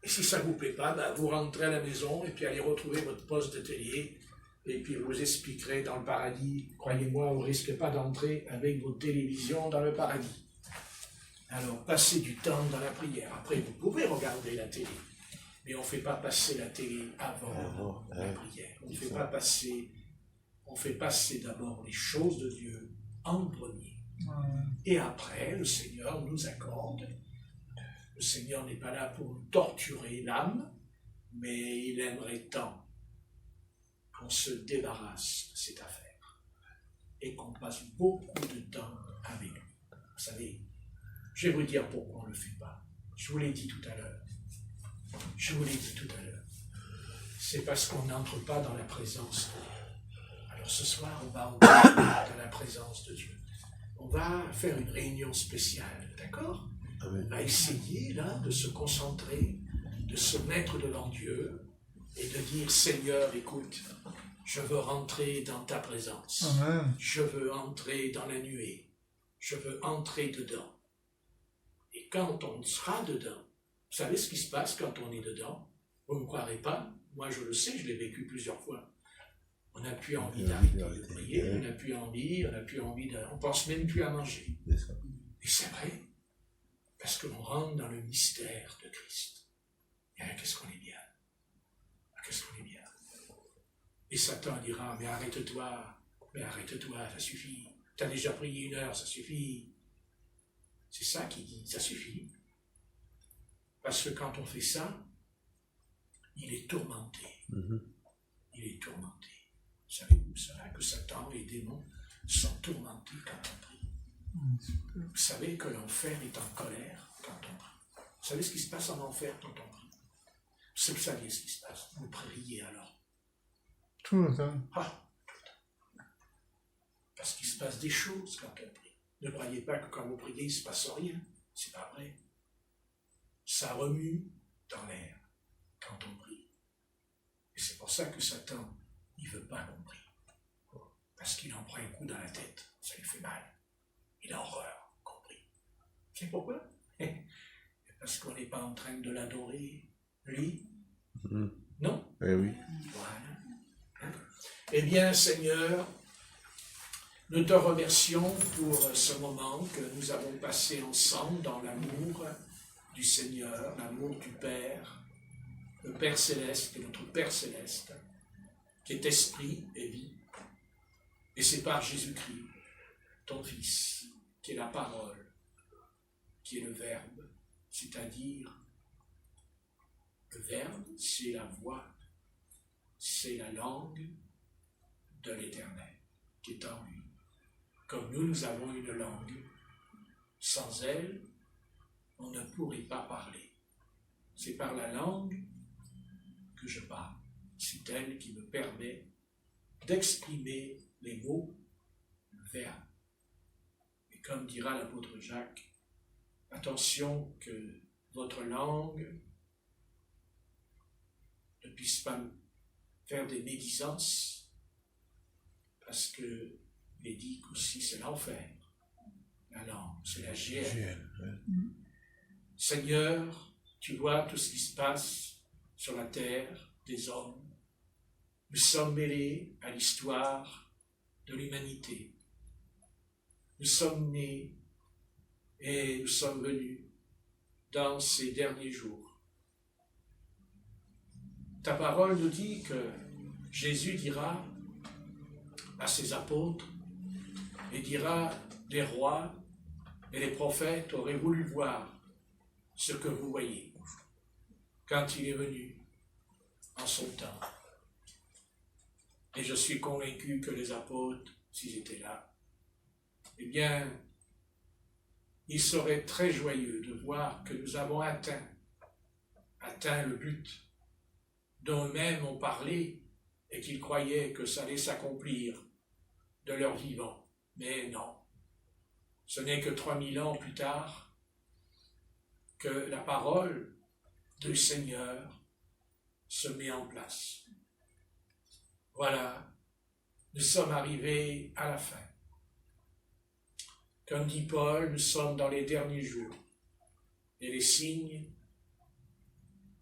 S1: Et si ça ne vous plaît pas, ben, vous rentrez à la maison et puis allez retrouver votre poste de télé. Et puis vous expliquerez dans le paradis. Croyez-moi, vous ne risquez pas d'entrer avec votre télévision dans le paradis. Alors, passez du temps dans la prière. Après, vous pouvez regarder la télé. Mais on ne fait pas passer la télé avant la prière. On ne fait pas passer... On fait passer d'abord les choses de Dieu en premier. Et après, le Seigneur nous accorde. Le Seigneur n'est pas là pour nous torturer l'âme, mais il aimerait tant qu'on se débarrasse de cette affaire et qu'on passe beaucoup de temps avec lui. Vous savez, je vais vous dire pourquoi on ne le fait pas. Je vous l'ai dit tout à l'heure. C'est parce qu'on n'entre pas dans la présence de Dieu. Alors ce soir, on va entrer dans la présence de Dieu. On va faire une réunion spéciale, d'accord? On va essayer là de se concentrer, de se mettre devant Dieu et de dire, Seigneur, écoute, je veux rentrer dans ta présence.
S3: Amen.
S1: Je veux entrer dans la nuée. Je veux entrer dedans. Et quand on sera dedans, vous savez ce qui se passe quand on est dedans? Vous ne me croirez pas? Moi, je le sais, je l'ai vécu plusieurs fois. On n'a plus envie d'arrêter de prier, on n'a plus envie, on pense même plus à manger. Et c'est vrai, parce qu'on rentre dans le mystère de Christ. Et là, qu'est-ce qu'on est bien? Et Satan dira, mais arrête-toi, ça suffit. Tu as déjà prié 1 heure, ça suffit. C'est ça qu'il dit, ça suffit. Parce que quand on fait ça, il est tourmenté. Il est tourmenté. Savez-vous ça, que Satan et les démons sont tourmentés quand on prie? Vous savez que l'enfer est en colère quand on prie. Vous savez ce qui se passe en enfer quand on prie? Vous savez ce qui se passe. Vous priez alors.
S3: Tout le temps.
S1: Parce qu'il se passe des choses quand on prie. Ne croyez pas que quand vous priez, il ne se passe rien. C'est pas vrai. Ça remue dans l'air quand on prie. Et c'est pour ça que Satan, il ne veut pas qu'on prie. Parce qu'il en prend un coup dans la tête. Ça lui fait mal. Il a horreur qu'on prie. C'est pourquoi? Parce qu'on n'est pas en train de l'adorer, lui. Non?
S2: Eh oui.
S1: Voilà. Eh bien, Seigneur, nous te remercions pour ce moment que nous avons passé ensemble dans l'amour du Seigneur, l'amour du Père, le Père Céleste et notre Père Céleste, qui est esprit et vie. Et c'est par Jésus-Christ, ton Fils, qui est la parole, qui est le Verbe, c'est-à-dire le Verbe, c'est la voix, c'est la langue de l'Éternel qui est en lui. Comme nous avons une langue, sans elle, on ne pourrait pas parler. C'est par la langue que je parle. C'est elle qui me permet d'exprimer les mots, le verbe. Et comme dira l'apôtre Jacques, attention que votre langue ne puisse pas faire des médisances, parce que il est dit qu'aussi c'est l'enfer. La langue, c'est la géhenne. Seigneur, tu vois tout ce qui se passe sur la terre des hommes. Nous sommes mêlés à l'histoire de l'humanité. Nous sommes nés et nous sommes venus dans ces derniers jours. Ta parole nous dit que Jésus dira à ses apôtres et dira, les rois et les prophètes auraient voulu voir ce que vous voyez quand il est venu en son temps. Et je suis convaincu que les apôtres, s'ils étaient là, eh bien, ils seraient très joyeux de voir que nous avons atteint le but dont eux-mêmes ont parlé et qu'ils croyaient que ça allait s'accomplir de leur vivant. Mais non, ce n'est que 3000 ans plus tard que la parole du Seigneur se met en place. Voilà, nous sommes arrivés à la fin. Comme dit Paul, nous sommes dans les derniers jours et les signes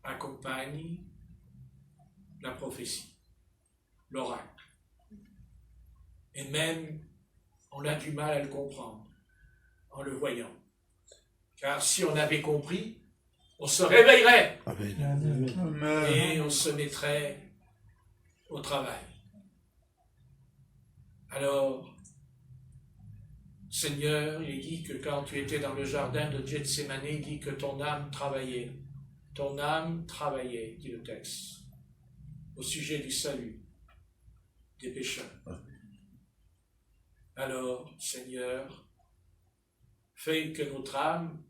S1: accompagnent la prophétie, l'oracle. Et même, on a du mal à le comprendre en le voyant. Car si on avait compris, on se réveillerait.
S2: Amen.
S1: Et on se mettrait au travail. Alors, Seigneur, il est dit que quand tu étais dans le jardin de Gethsémane, il dit que ton âme travaillait. Ton âme travaillait, dit le texte, au sujet du salut. des pécheurs. Alors, Seigneur, fais que notre âme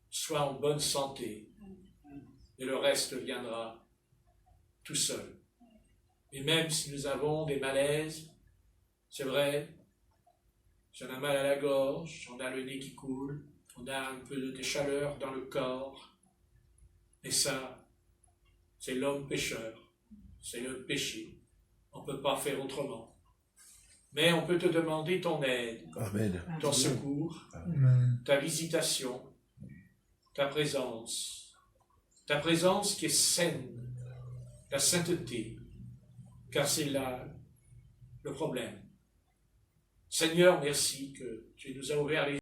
S1: soit en bonne santé, et le reste viendra tout seul. Et même si nous avons des malaises, c'est vrai, si on a mal à la gorge, on a le nez qui coule, on a un peu de chaleur dans le corps, et ça, c'est l'homme pécheur, c'est le péché. On ne peut pas faire autrement. Mais on peut te demander ton aide,
S5: Amen.
S1: ton secours,
S3: Amen.
S1: ta visitation, ta présence qui est saine, la sainteté, car c'est là le problème. Seigneur, merci que tu nous as ouvert les